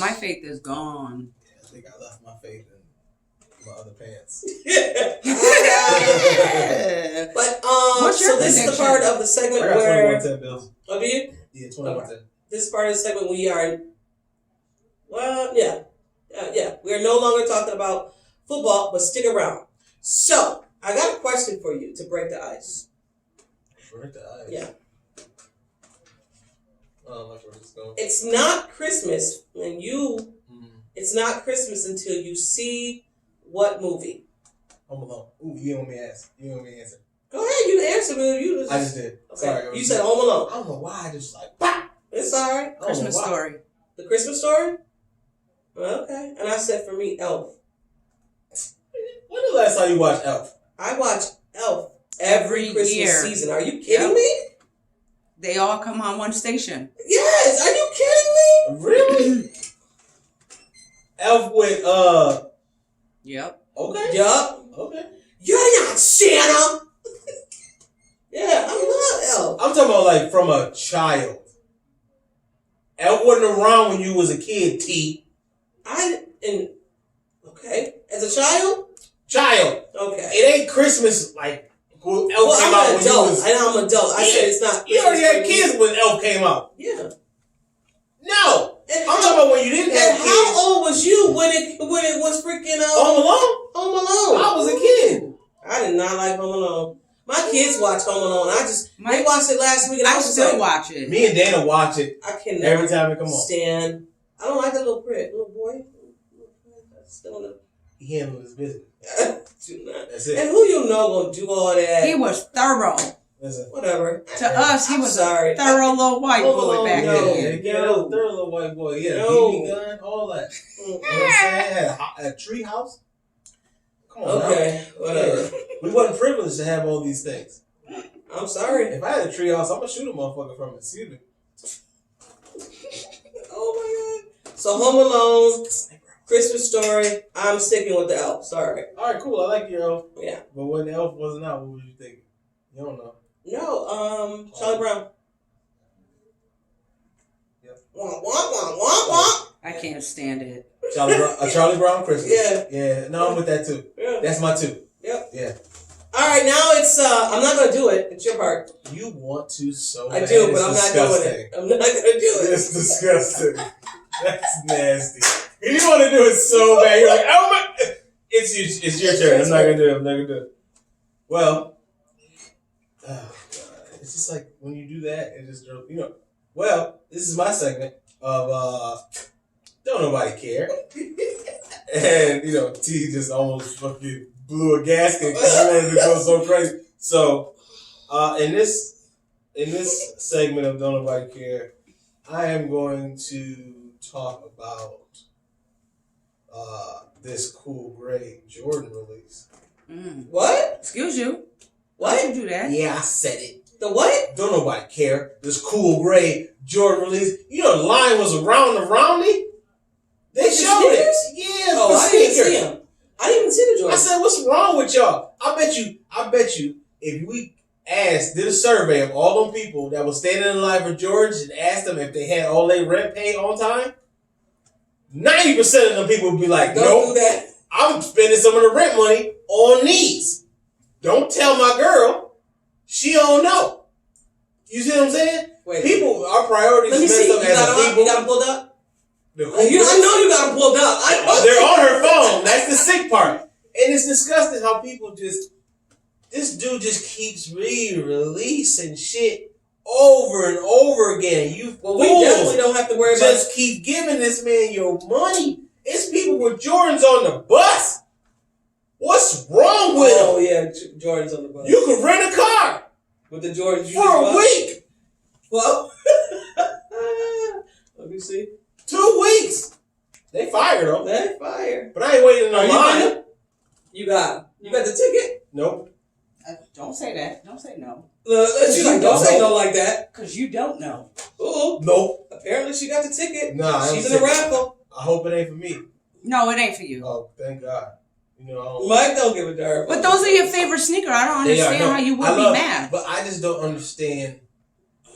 My faith is gone. I think I left my faith in my other pants. But What's your so this is the prediction? part of the I segment got where 21-10 bills. of you. Yeah, 21-10. This part of the segment we are. Well, yeah, we are no longer talking about football, but stick around. So I got a question for you to break the ice. Break the ice. Yeah. I don't like where this is going. It's not Christmas when you. Mm. It's not Christmas until you see what movie. Home Alone. Ooh, you want me to ask? You want me to answer? Go ahead, you answer me. You just, I just did. okay. Sorry. You said Home Alone. I don't know why I just like, bah! It's all right. I don't know Christmas why. story. The Christmas Story. Okay, and I said for me, Elf. When the last time you watched Elf? I watch Elf every Christmas year. season. Are you kidding Yep. me? They all come on one station. Yes. Are you kidding me? Really? Elf with, Yep. okay. Yup. Okay. You're not Santa. Yeah, I love Elf. I'm talking about like from a child. Elf wasn't around when you was a kid, T. Okay, as a child. Child. Okay. It ain't Christmas like when Elf Well, came out I'm an when you adult. was... I know I'm an adult. I Yeah. said it's not. You already Christmas had for me. kids when Elf came out. Yeah. No. And I'm talking about when you didn't have and kids. how old was you when it was freaking Home Alone? Home Alone? I was a kid. I did not like Home Alone. My kids watch Home Alone. They watched it last week, and I I was just still like, watch it. Me and Dana watch it I can every never time it come on. stand. I don't like that little boy. Still He handled his business. do not. That's it. And who you know gonna do all that? He was thorough. Listen. Whatever. To us, he I'm was sorry. a thorough little white Home boy Alone, back no. then. Yeah, No. they're a little white boy. Yeah, No. BB gun, all that. You know Mm. what I'm saying? Had a tree house. Come on, Okay, whatever. now. We wasn't privileged to have all these things. I'm sorry. If I had a tree house, I'm gonna shoot a motherfucker from it. Excuse me. Oh my god. So Home Alone, Christmas Story. I'm sticking with the Elf. Sorry. All right, cool. I like your Elf. Yeah. But when the Elf wasn't out, what was you thinking? You don't know. No. Charlie Brown. Yep. Womp womp womp womp womp. I can't stand it. Charlie Brown Christmas. Yeah. Yeah. No, I'm with that too. Yeah. That's my two. Yep. Yeah. All right, now it's. I'm not gonna do it. It's your part. You want to so I bad. do, but It's I'm not disgusting. doing it. I'm not gonna do it. It's disgusting. That's nasty. If you want to do it so bad, you're like, oh my. It's your turn. I'm not gonna do it. Well, oh God. It's just like when you do that, it just Well, this is my segment of don't nobody care, and T just almost fucking blew a gasket because he wanted to go so crazy. So, in this segment of don't nobody care, I am going to talk about this cool gray Jordan release. What? Excuse you. What? Why'd you do that? Yeah, I said it. The what? Don't nobody care. This cool gray Jordan release. The line was around the Romney. They showed it. Yeah, Oh, the I didn't sneakers. see him. I didn't even see the Jordan. I said, what's wrong with y'all? I bet you, if we did a survey of all them people that was standing in line for Jordans and asked them if they had all their rent paid on time, 90% of them people would be like, Don't nope, do that. I'm spending some of the rent money on these. Don't tell my girl. She don't know. You see what I'm saying? Wait. People, our priorities Let me messed see. up You as got a them up? people. You got them pulled up? The I know you got them pulled up. They're on her phone. That's the sick part. And it's disgusting how people this dude just keeps re-releasing shit over and over again. Well, we definitely don't have to worry about just keep giving this man your money. It's people with Jordans on the bus. What's wrong with Oh, them? yeah, Jordan's on the bus. You could rent a car With the Jordans you for just a bought? week, Well, let me see. 2 weeks. They fired him, That fire. but I ain't waiting in Are the you line. buying? You got him. You got the ticket? Nope. Don't say that. Don't say no. She's like, don't say no like that. Because you don't know. Ooh. Nope. Apparently she got the ticket. Nah, She's in the raffle. I hope it ain't for me. No, it ain't for you. Oh, thank God. I don't. Mike don't give a darn. But those are your favorite sneakers. I don't They are, understand no, how you would I be love- mad. But I just don't understand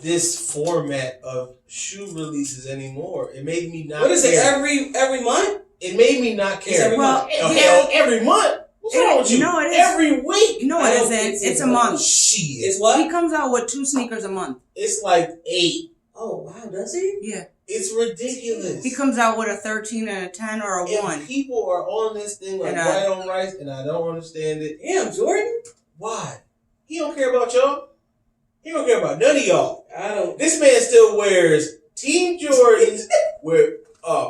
this format of shoe releases anymore. It made me not What is it? care. Every month? It made me not It's care. every Well, month. Hell, every month? What's wrong with you? No, it is. Every week? No, I it don't isn't. think It's so. a month. Shit. It's what? He comes out with 2 sneakers a month. It's like 8. Oh wow, does he? Yeah. It's ridiculous. He comes out with a 13 and a 10 or a and 1. people are on this thing like And white on rice, and I don't understand it. Damn, Jordan. Why? He don't care about y'all. He don't care about none of y'all. I don't. This man still wears Team Jordans with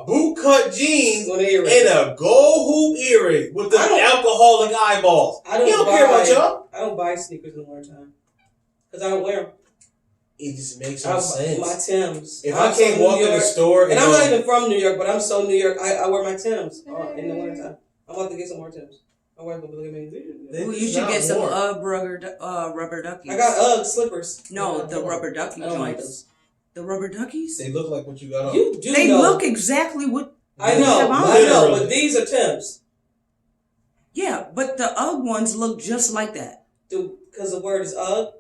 boot cut jeans Go to earring. and a gold hoop earring with the I don't- alcoholic eyeballs. I don't He don't care about y'all. I don't buy sneakers in the wintertime because I don't wear them. It just makes I no buy sense. my Tims. If I'm I can't so walk New in the York, store and I'm not go, even from New York, but I'm so New York. I wear my Tims in the wintertime. I'm about to get some more Tims. I'm about to look at me. They- Well, you it's should not get some warm. rubber duckies. I got UGG slippers. No, the rubber ducky I don't like joints. those. The rubber duckies? They look like what you got on. You do They know. look exactly what. I know, have on. I know, Literally. but these are Tims. Yeah, but the UGG ones look just like that. Because the word is UGG.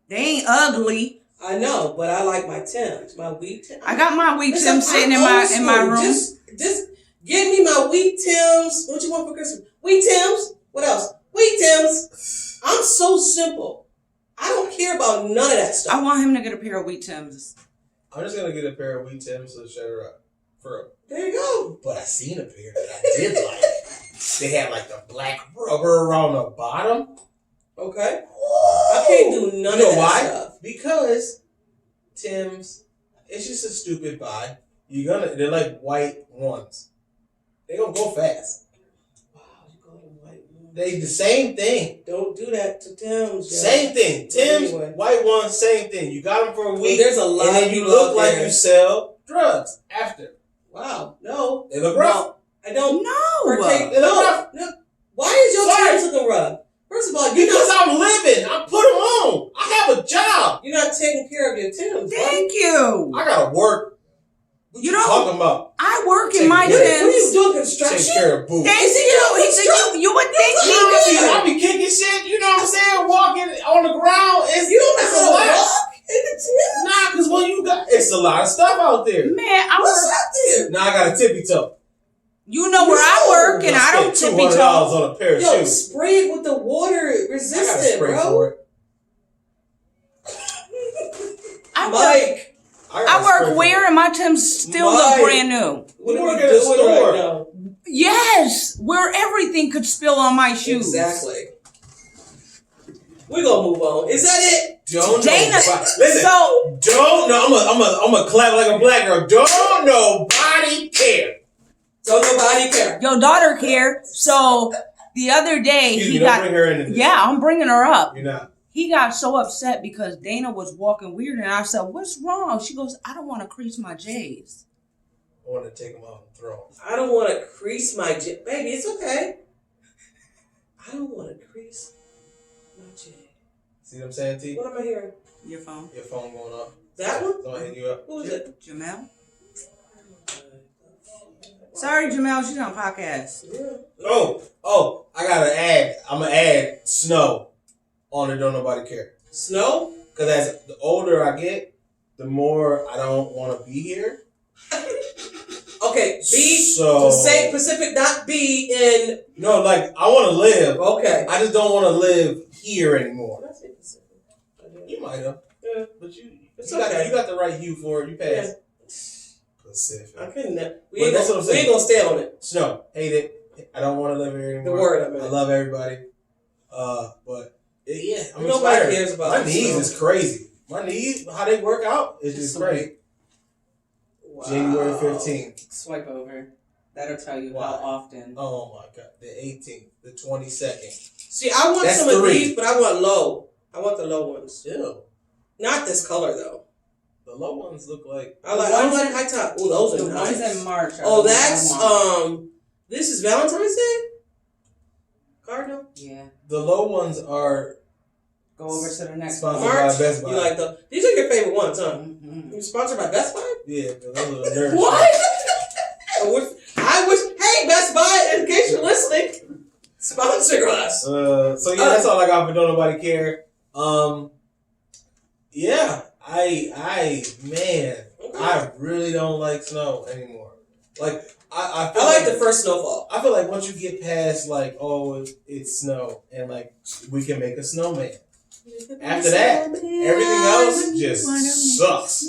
They ain't ugly. I know, but I like my Tims, my wheat Tims. I got my wheat Listen, Tims sitting I'm in my old room. school. Just give me my wheat Tims. What you want for Christmas? Wheat Tims. What else? Wheat Tims. I'm so simple. I don't care about none of that I stuff. want him to get a pair of wheat Tims. I'm just gonna get a pair of wheat Tims to shut her up. For real. There you go. But I seen a pair that I did like. They had like the black rubber around the bottom. Okay. I can't do none You know of that why? stuff. Because Tim's, it's just a stupid buy. They're like white ones. They gonna go fast. Wow, you go to white ones. They the same thing. Don't do that to Tims. yo. Same thing. Tim's, Anyway. white ones, same thing. You got them for a Well, week, there's a lot and of then you people look out like there. you sell drugs after. Wow. No. They look rough. No, I don't partake. No. They look rough. No. Why is your Sorry. Tims looking rough? First of all, Because I'm living. I put them on. I have a job. you're not taking care of your Tims. Right? Thank you. I gotta work. What You you don't- talking about? I work in Take my care. What are you Tims. doing? Take Construction? care of boo. Thank Is he you. doing He said you would think he I did. be kicking shit, you know what I'm saying? Walking on the ground. You don't it's know a how to lot. walk in the Tims? Nah, because when you got, it's a lot of stuff out there. Man, I What's work. out there? Now I got a tippy toe. You know where I work, and I don't spend tippy $200 toe. on a pair of Yo, shoes. spray it with the water I got a resistant, spray bro. for it. I work. Mike. I work work where? And my Tim's still look brand new. What You are work we at a doing store. right now? Yes, where everything could spill on my shoes. Exactly. We're gonna move on. Is that it? Don't Dana, listen. so Don't know. I'm a clap like a black girl. Don't nobody care. Don't nobody care. your daughter care. So the other day Excuse he me, don't got. bring her into this. Yeah, I'm bringing her up. You're not. He got so upset because Dana was walking weird, and I said, "What's wrong?" She goes, "I don't want to crease my J's." I want to take them off and throw them. I don't want to crease my baby. It's okay. I don't want to crease my J. See what I'm saying, T? What am I hearing? Your phone, Your phone going off. That one? Don't hit you up. Who is it? Jamel. Sorry, Jamel, she's on podcast. Yeah. Oh, I gotta add. I'm gonna add snow on the Don't Nobody Care. Snow? Because as the older I get, the more I don't want to be here. Okay, B. So Say Pacific, not B in. no, like I want to live. Okay. I just don't want to live here anymore. Did I say Pacific? I did. You might have, Yeah. but you It's got okay. you got the right hue for it. You passed I Pacific. couldn't. But We ain't that's gonna, what I'm we ain't saying. gonna stay on it. Snow, hate it. I don't want to live here The anymore. word I I meant. love everybody. But yeah, I'm Nobody inspired. cares about My the knees snow. is crazy. My knees, how they work out is just great. Wow. January 15th. Swipe over. That'll tell you Wow. how often. Oh my God. The 18th. The 22nd. See, I want That's some of 3. these, but I want low. I want the low ones. Still. Not this color though. The low ones look like. I don't like high top. Oh, those The are ones nice. in March. are Oh, the that's ones I want. This is Valentine's Day. Cardinal. Yeah. The low ones are Go over to the next Sponsored one. by March. Best Buy. You like the? These are your favorite ones, huh? Mhm. You're sponsored by Best Buy. Yeah, those are the nerds. What? I wish. Hey, Best Buy, in case you're listening, sponsor us. So yeah, that's all I got for Don't Nobody Care. Yeah, I really don't like snow anymore. Like I feel I like the first snowfall. I feel like once you get past like, oh, it's snow and like we can make a snowman. After that, everything else just sucks.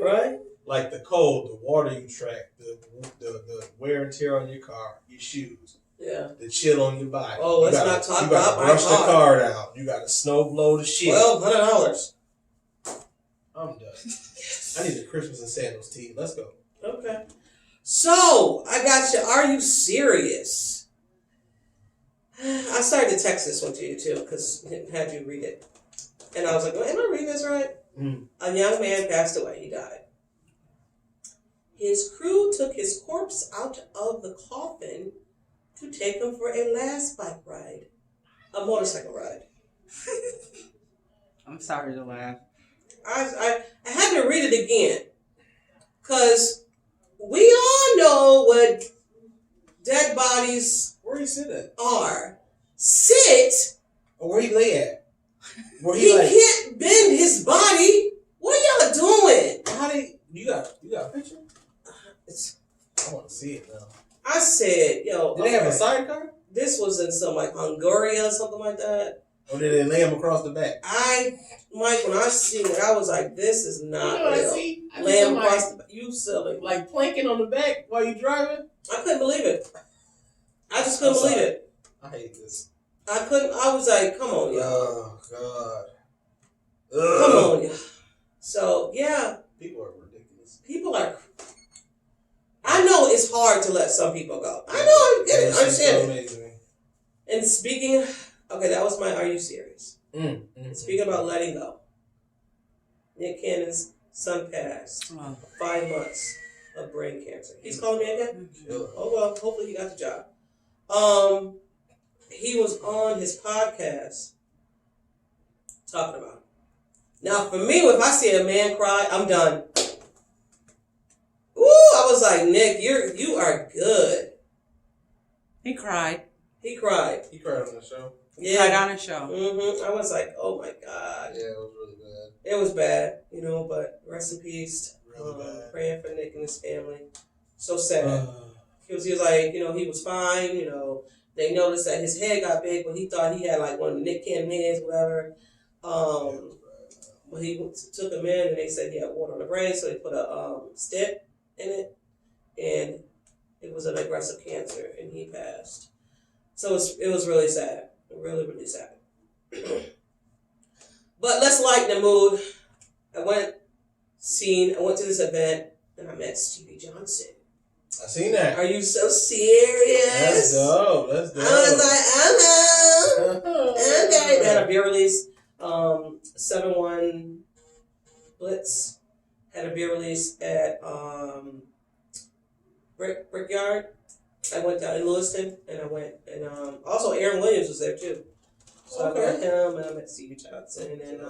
Right? Like the cold, the water you track, the wear and tear on your car, your shoes, Yeah. the chill on your body. Oh, let's not talk you gotta about my brush the car. car down. You got to snow blow the shit. $1,200. I'm done. I need the Christmas and sandals tea. Let's go. Okay. So, I got you. Are you serious? I started to text this one to you too, because I had you read it. And I was like, well, am I reading this right? Mm. A young man passed away. He died. His crew took his corpse out of the coffin to take him for a last bike ride. A motorcycle ride. I'm sorry to laugh. I had to read it again. Because we all know what dead bodies Where he sit at? are. Sit? Or where he lay at? Where He he like? can't bend his body. What are y'all doing? How they? You got a picture? It's, I want to see it now. I said, yo, Did they have a okay, sidecar? this was in some like Hungary or something like that. Or did they lay him across the back? Mike, when I seen it, I was like, this is not You know what I real. see? I Lay see him somebody, across the you silly. like planking on the back while you driving. I couldn't believe it. I just couldn't I'm believe sorry. it. I hate this. I was like, come on, y'all. Oh God. Come on, y'all. So, yeah, People are ridiculous. people are. I know it's hard to let some people go. I know, I get it, I understand it. And speaking, okay, that was my Are You Serious? Speaking about letting go, Nick Cannon's son passed. Oh. 5 months of brain cancer. He's calling me again? Oh, well, hopefully he got the job. He was on his podcast talking about it. Now, for me, if I see a man cry, I'm done. Ooh, I was like, Nick, you are good. He cried. He cried. He cried on the show. He cried Yeah. on his show. I was like, oh my God. Yeah, it was really bad. It was bad, but rest in peace. Really bad. Praying for Nick and his family. So sad. He was like, he was fine, They noticed that his head got big, but he thought he had like one of the Nick Cannon heads, whatever. Well, he took him in, and they said he had water on the brain, so they put a stent in it, and it was an aggressive cancer, and he passed. So it was really sad, really, really sad. But let's lighten the mood. I went to this event, and I met Stevie Johnson. I seen that. Are you so serious? That's dope. That's dope. I was like, okay. They had a beer release. 7-1 Blitz had a beer release at Brickyard. I went down in Lewiston, and I went, and also Aaron Williams was there too. So I met him, and I met Stevie Johnson, and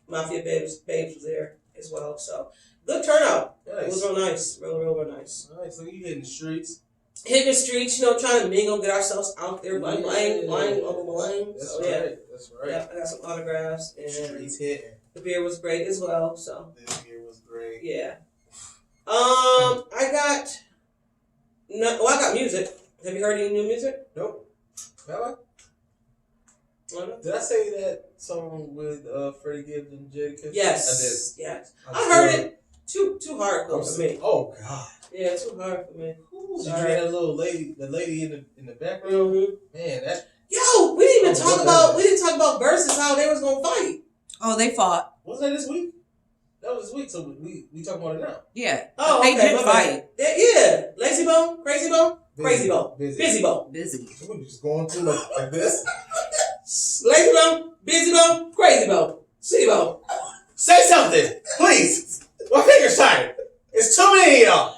Mafia Babes was there as well. So good turnout. Nice. It was real nice, real nice. Nice. So you hitting the streets? Hitting the streets, trying to mingle, get ourselves out there, bling. That's so, right. That's right. Yeah, I got some autographs, and Streets hitting. the beer was great as well. So The beer was great. yeah. I got music. Have you heard any new music? Nope. Have I? No. Did I say that song with Freddie Gibbs and Jadakiss? Yes. I did. Yes. I heard it. Too hardcore for me. Oh God. Yeah, too hard for me. Did you hear that little lady, the lady in the background? Mm-hmm. Man, that. Yo, we didn't talk about versus how they was gonna fight. Oh, they fought. Was that this week? That was this week, so we talking about it now. Yeah. Oh, they okay, did fight. Yeah. Lazy Bone, Crazy Bone, Crazy Bone, Busy Bone. Busy. We're just going through like this. Lazy Bone, Busy Bone, Crazy Bone, City Bone. Say something, please. My finger's tired. It's too many of y'all.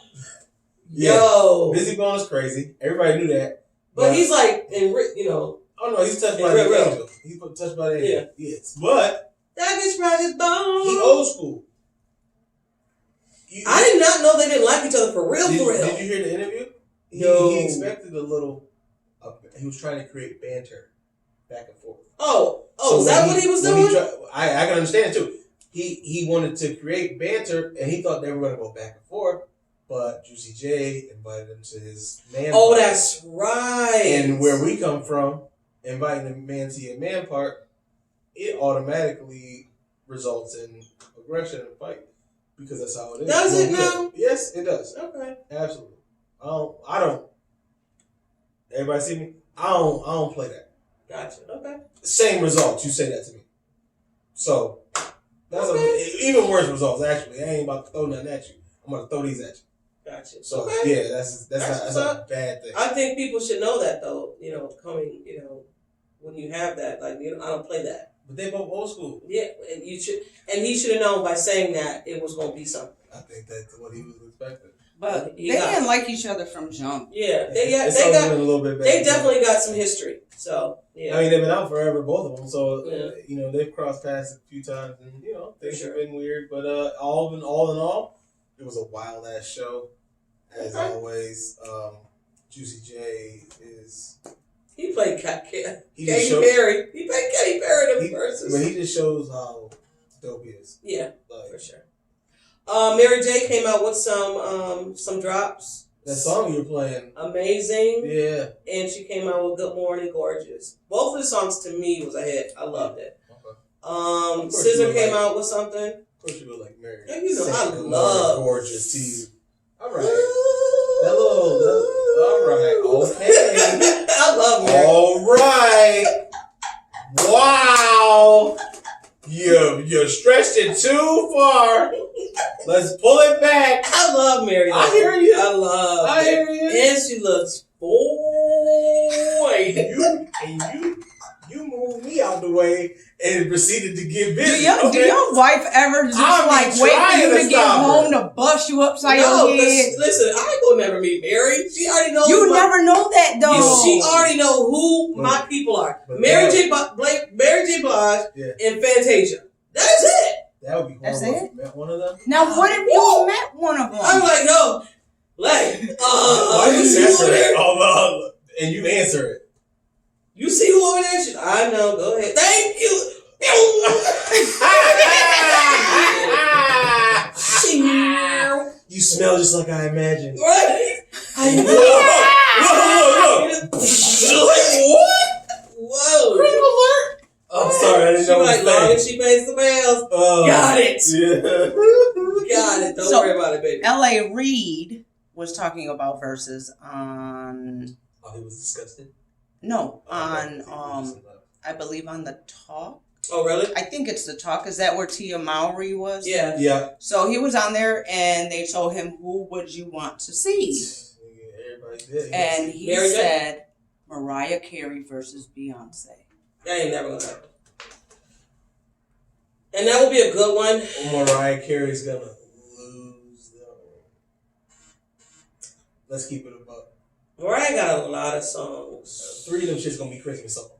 Yo. Busy Bone is crazy. Everybody knew that. But he's like, Oh no, he's touched by the angel. He's touched by the angel. Yeah. Yes. But that bitch brought his bone. he old school. I did not know they didn't like each other for real. Did you hear the interview? No. He expected a little. He was trying to create banter, back and forth. So is when that what he was doing? I can understand it too. He wanted to create banter, and he thought they were going to go back and forth. But Juicy J invited him to his man. Oh, part. that's right. And where we come from, inviting a man to your man part, it automatically results in aggression and fight because that's how it is. Does it now? Yes, it does. Okay. Absolutely. I don't. Everybody see me? I don't play that. Gotcha. Okay. Same results. You say that to me. So that's even worse results. Actually, I ain't about to throw nothing at you. I'm gonna throw these at you. Gotcha. So okay. yeah, that's a bad thing. I think people should know that though. Coming, when you have that, like I don't play that. But they both old school. Yeah, and you should, and he should have known by saying that it was gonna be something. I think that's what he was expecting. But they didn't like each other from jump. Yeah, they definitely got some history. So yeah, I mean they've been out forever, both of them. So yeah. They've crossed paths a few times, and things have been weird. But all in all, it was a wild ass show. As always, Juicy J is. He played Katy Perry. He played Katy Perry in the verses. But he just shows how dope he is. Yeah, for sure. Mary J came out with some drops. That song you were playing. Amazing. Yeah. And she came out with Good Morning Gorgeous. Both of the songs to me was a hit. I loved it. Okay. Scissor came out with something. Of course you look like Mary. And I love Gorgeous to you. All right. All right. Okay. I love Mary. All right. Wow. You stretched it too far. Let's pull it back. I love Mary. I hear you. I hear you. And she looks boy. You moved me out the way and proceeded to get busy. Do your wife ever just wait for you to get home to bust you upside your head? Listen, I ain't gonna never meet Mary. She already knows. You never know that though. She already know who my people are. Mary J. Blige, and Fantasia. That's it. That would be horrible. That's it? If you met one of them. Now, what if you met one of them? I'm like, yo, you see who over there? And you answer it. You see who over there? I know. Go ahead. Thank you. You smell just like I imagined. Right? Whoa. What? Whoa. Critical alert. I'm sorry, I didn't She know was what like, long to as she pays the bills. say. Got it. Yeah. Got it. Don't So- worry about it, baby. L.A. Reid was talking about verses on Oh, he was disgusted. I believe on the Talk. Oh, really? I think it's the Talk. Is that where Tia Mowry was? Yeah. Yeah. So he was on there, and they told him, "Who would you want to see?" Everybody did. And he Mary J? said Mariah Carey versus Beyonce. That ain't never gonna happen. And that will be a good one. Mariah Carey's gonna lose though. Let's keep it above. Mariah got a lot of songs. 3 of them shit's gonna be Christmas songs.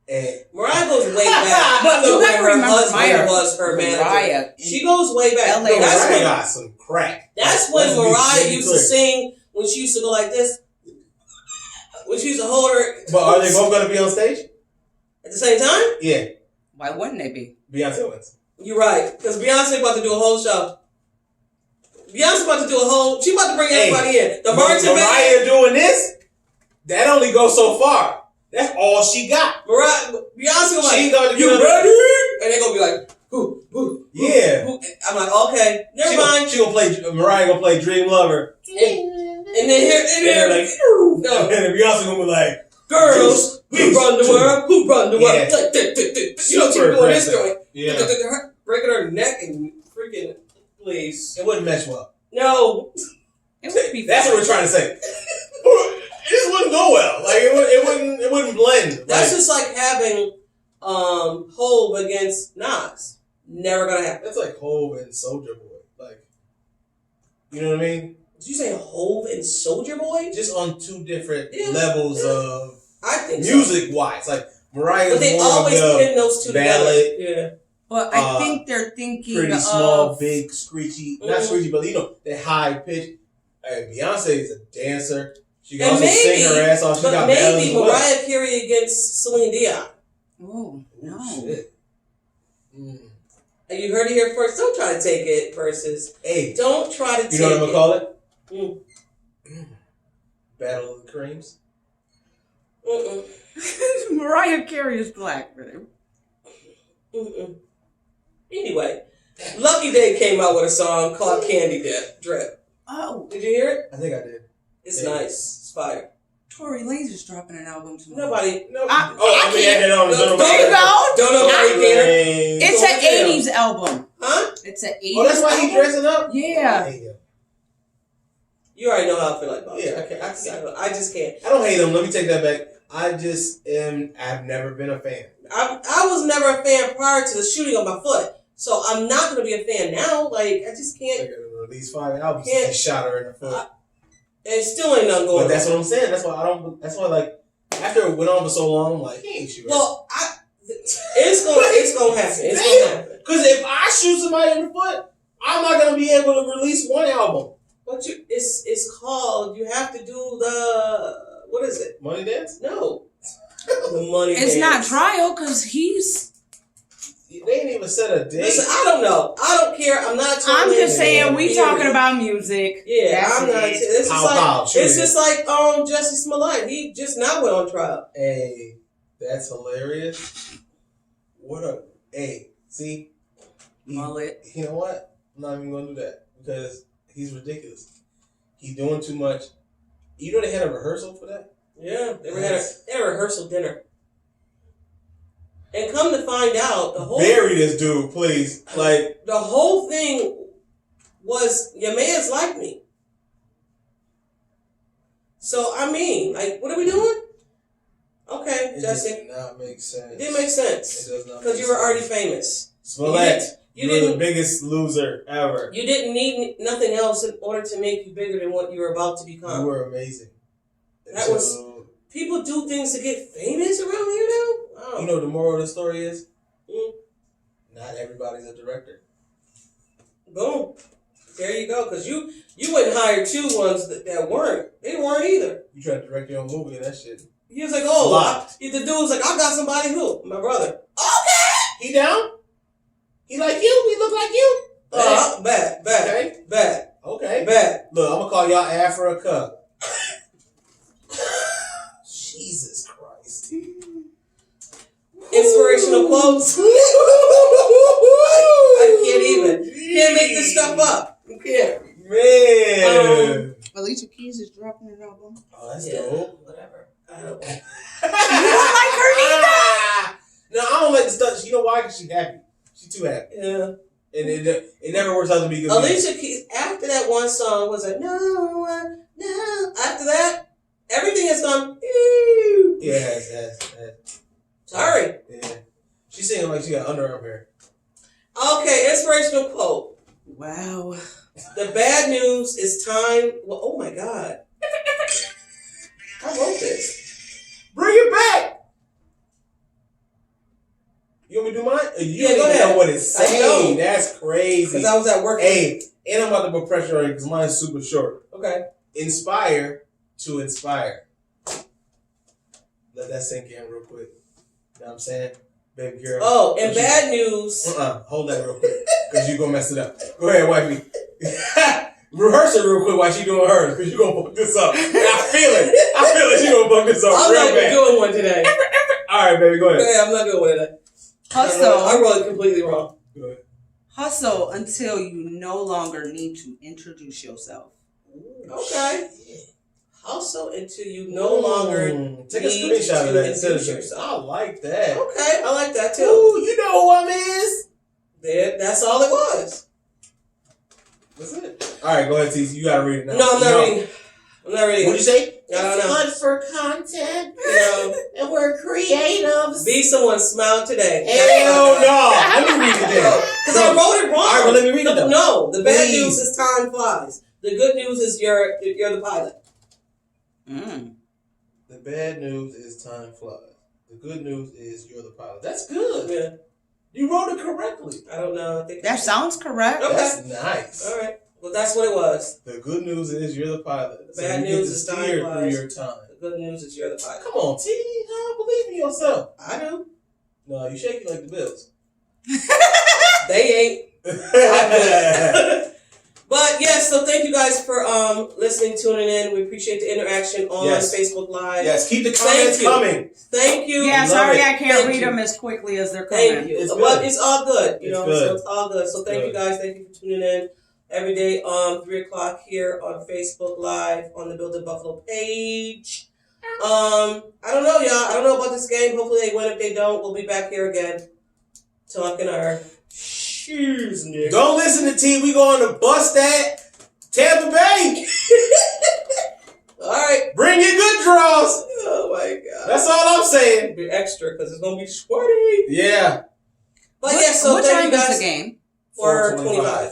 And Mariah goes way back. But you gotta her remember husband was her manager. Mariah. She goes way back. LA No, that's Mariah when, got some crack. that's when Let's be Mariah really used clear. to sing when she used to go like this. When she used to hold her. But are they both gonna be on stage? At the same time? Yeah. Why wouldn't they be? Beyonce wins. You're right. Because Beyonce about to do a whole show. Beyonce about to do a whole. She about to bring everybody in. The Martin Band. Mariah doing this, that only goes so far. That's all she got. Beyonce was She like, ain't gonna you do ready? And they gonna be like, who? Yeah. Who? I'm like, okay, never mind. She gonna play. Mariah gonna play Dream Lover. And then here, like, no. and then Beyonce gonna be like, Girls, who run the world? Who run the world? Yeah. You know, she Super doing this aggressive. joint. yeah. Breaking her neck and freaking, please. It wouldn't mesh well. No. It would be. That's fun. what we're trying to say. It wouldn't go well. Like it wouldn't blend. That's Like, just like having Hove against Nas. Never gonna happen. that's like Hove and Soulja Boy. Like, you know what I mean? Did you say Hove and Soulja Boy? Just on 2 different Yeah. levels of I think music wise. Like Mariah's But they more always of pin those two ballad, together. Yeah. But I think they're thinking pretty of small, big, screechy. Not Mhm. screechy, but you know, that high pitch. Beyonce is a dancer. She can And also sing maybe- her ass off. She But got ballads maybe as well. Mariah Carey against Celine Dion. Oh no! Oh, shit. And you heard it here first. Don't try to take it versus. Hey, Don't try to take you know what I'm gonna call it? Mm. Battle of the Creams. Mm-mm. Mariah Carey is black, really. Mm-mm. Anyway, Lucky Day came out with a song called Candy Drip. Oh, Did you hear it? I think I did. It's Yeah. nice. It's fire. Tory Lanez is dropping an album tomorrow. Nobody. No. I I mean, can't. I on Don't There you go. Don't nobody care. It's Don't an care. '80s album. Huh? It's an '80s. Oh, that's why he's album? dressing up? Yeah. I hate him. You already know how I feel like about Yeah. it. I just can't. I don't hate him. Let me take that back. I've never been a fan. I was never a fan prior to the shooting of my foot. So I'm not going to be a fan now. Like, I just They're can't. gonna release 5 albums. Yeah. He shot her in the foot. And still ain't nothing going But that's on. what I'm saying. That's why, like, after it went on for so long, I'm like, he ain't shooting. Well, it's going to happen. It's going to happen. Because if I shoot somebody in the foot, I'm not going to be able to release 1 album. But it's called, you have to do the, what is it? Money Dance? No. The money It's dance. not trial because he's. They ain't even set a date. Listen, I don't know. I don't care. I'm not. I'm just saying we Period. talking about music. Yeah, That's I'm not. it. It's just Pow, like pow, shoot it's it. just like Jussie Smollett. He just now went on trial. Hey, that's hilarious. See? Mullet. You know what? I'm not even going to do that because he's ridiculous. He's doing too much. You know they had a rehearsal for that? Yeah, they had a rehearsal dinner. And come to find out, Bury this dude, please. Like, the whole thing was your man's like me. So I mean, like, what are we doing? Okay, it Justin, does not make sense. it didn't make sense It does not because make you were already sense. famous. Smollett, You you were the didn't. biggest loser ever. You didn't need nothing else in order to make you bigger than what you were about to You become. were amazing. That was- People do things to get famous around here now. Oh. You know what the moral of the story is? Mm. Not everybody's a director. Boom. There you go. Because you went and hired 2 ones that weren't. They weren't either. You try to direct your own movie and that shit. He was like, Flopped. the dude was like, I got somebody who? My brother. He down? He like you? He look like you? Bad. Okay. Bad. Look, I'm gonna call y'all Africa. Jesus Christ. Inspirational quotes. I can't even. Can't make this stuff up. You can't. Man. Alicia Keys is dropping an album. Oh, that's Yeah, dope. whatever. I don't You don't like her neither? No, I don't like the stuff. You know why? Because she's happy. She's too happy. Yeah. And it never works out to be good. Alicia Keys, after that one song was like, no. After that, everything has gone, ew. Yeah, it has. Sorry. Yeah. She's singing like she got underarm hair. Okay, inspirational quote. Wow. The bad news is time. Well, oh my God. I wrote this. Bring it back! You want me to do mine? You Yeah, don't go even ahead. know what it's I saying. know. That's crazy. Because I was at work. Hey, and I'm about to put pressure on it because mine's super short. Okay. Inspire to inspire. Let that sink in real quick. You know what I'm saying? Baby girl. Oh, and bad news. Hold that real quick because you're going to mess it up. Go ahead, wifey. Rehearse it real quick while she doing hers because you're going to fuck this up. And I feel it. She going to fuck this up I'm real not bad. doing one today. All right, baby, go ahead. Okay, I'm not doing one today. I Hustle. wrote it completely wrong. Go ahead. Hustle until you no longer need to introduce yourself. Okay. Hustle until you no longer take a need screenshot to of that. introduce Citizen. yourself. I like that. Okay, I like that too. Ooh, you know who I miss. There, that's all it was. That's it. All right, go ahead, T. You gotta read it now. No, I'm not reading. I'm not reading. What'd you say? I don't know. It's good for content, No. and we're creatives. Be someone, smile today. Hell no! Let me read it then. Because I wrote it wrong. All right, well, let me read it though. No, the bad Please. news is time flies. The good news is you're the pilot. The bad news is time flies. The good news is you're the pilot. That's good. Yeah. You wrote it correctly. I don't know. I think That sounds correct. Okay. That's nice. All right. Well, that's what it was. The good news is you're the pilot. The bad you get news to is steer time through flies. your time. The good news is you're the pilot. Come on, T. I don't believe in yourself. I do. No, you shaking like the Bills. They ain't. But yes, so thank you guys for listening, tuning in. We appreciate the interaction on Yes. Facebook Live. Yes, keep the comments Thank you. coming. Thank you. Yeah, Love sorry it. I can't Thank read you. them as quickly as they're coming. Thank you. It's Well, good. it's all good. You It's know, good. so it's all good. So thank you guys. Thank you for tuning in every day 3 o'clock here on Facebook Live on the Build a Buffalo page. I don't know, y'all. I don't know about this game. Hopefully they win. If they don't, we'll be back here again talking our shoes, nigga. Don't listen to T. We going to bust that Tampa Bay. All right. Bring your good draws. Oh my God. That's all I'm saying. Be extra because it's gonna be squirty. Yeah. But yeah, so what thank time you is guys the game? for 4:25. 25.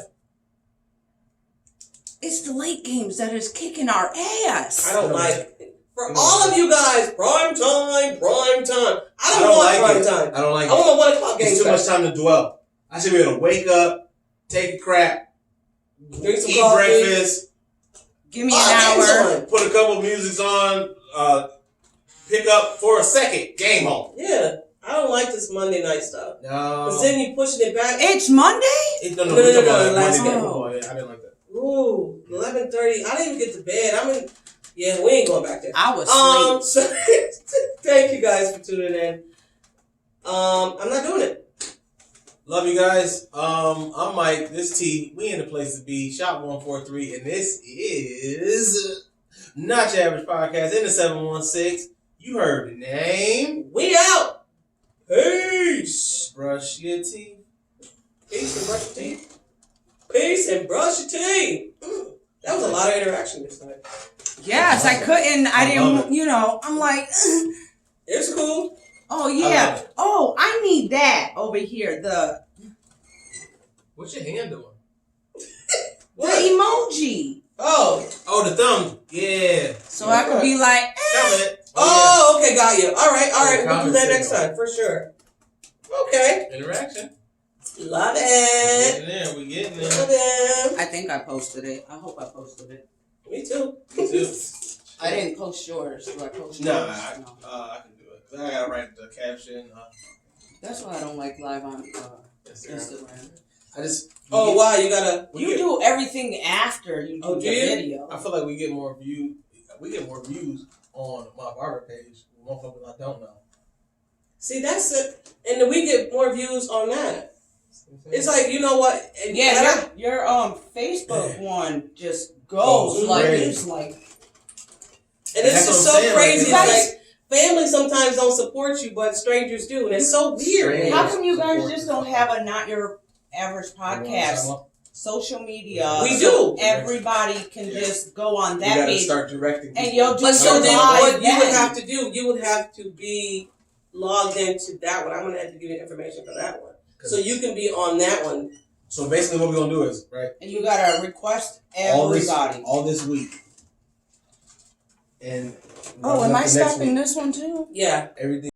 It's the late games that is kicking our ass. I don't like it. For all of you guys, prime time. I don't want like prime it. time. I don't like I it. want a 1 o'clock game. It's too much time to dwell. I should be able to wake up, take a crap, Drink some eat coffee. breakfast, Give me Oh, an game's hour. on. put a couple of musics on, pick up for a second, game on. Yeah, I don't like this Monday night stuff. No. Because then you pushing it back. It's Monday? No, No, we talking no, about no, last Monday Night game. Football. Yeah, I didn't like that. Ooh, 11:30. I didn't even get to bed. Yeah, we ain't going back there. I was So thank you guys for tuning in. I'm not doing it. Love you guys. I'm Mike. This T. We in the place to be. Shop 143, and this is Not Your Average Podcast in the 716. You heard the name. We out. Peace. Brush your teeth. Peace and brush your teeth. Peace and brush your teeth. That was a lot of interaction this night. Yes, I couldn't. I love didn't, I'm like, It's cool. oh, I yeah. love it. Oh, I need that over here. The What's your hand doing? What? emoji. Oh. Oh, the thumb. Yeah. So I could be like, Comment. Oh, okay, got you. All right. Yeah, We'll do comment that next signal. time for sure. Okay. Interaction. Love We it. getting there. We getting there. Love it. I think I posted it. I hope I posted it. Me too. Me too. I didn't post yours. Do I post Nah, yours? I can do it. 'Cause I gotta write the caption. That's why I don't like live on Instagram. Instagram. I just. Oh, wow. You gotta. we You get- do everything after you do Oh, the do you? video. I feel like we get more views. We get more views on my barber page with motherfuckers I don't know. See, that's it. And then we get more views on that. It's like, you know what? And Yeah, your Facebook one just goes like crazy. it's like. And it's That's just what I'm so saying, crazy. like, It's like family sometimes don't support you, but strangers do, and it's so weird. Strange. How come you guys Support just the don't fuck. have a Not Your Average podcast? Social media. We so do. everybody can just go on You that gotta page start directing and people. you'll do But so your then live what you would then. have to do, you would have to be logged into that one. I'm going to have to give you information for that one. So you can be on that one. So basically what we're going to do is, right? And you gotta request all everybody. all this week. And Oh, am I next stopping week, this one too? Yeah. everything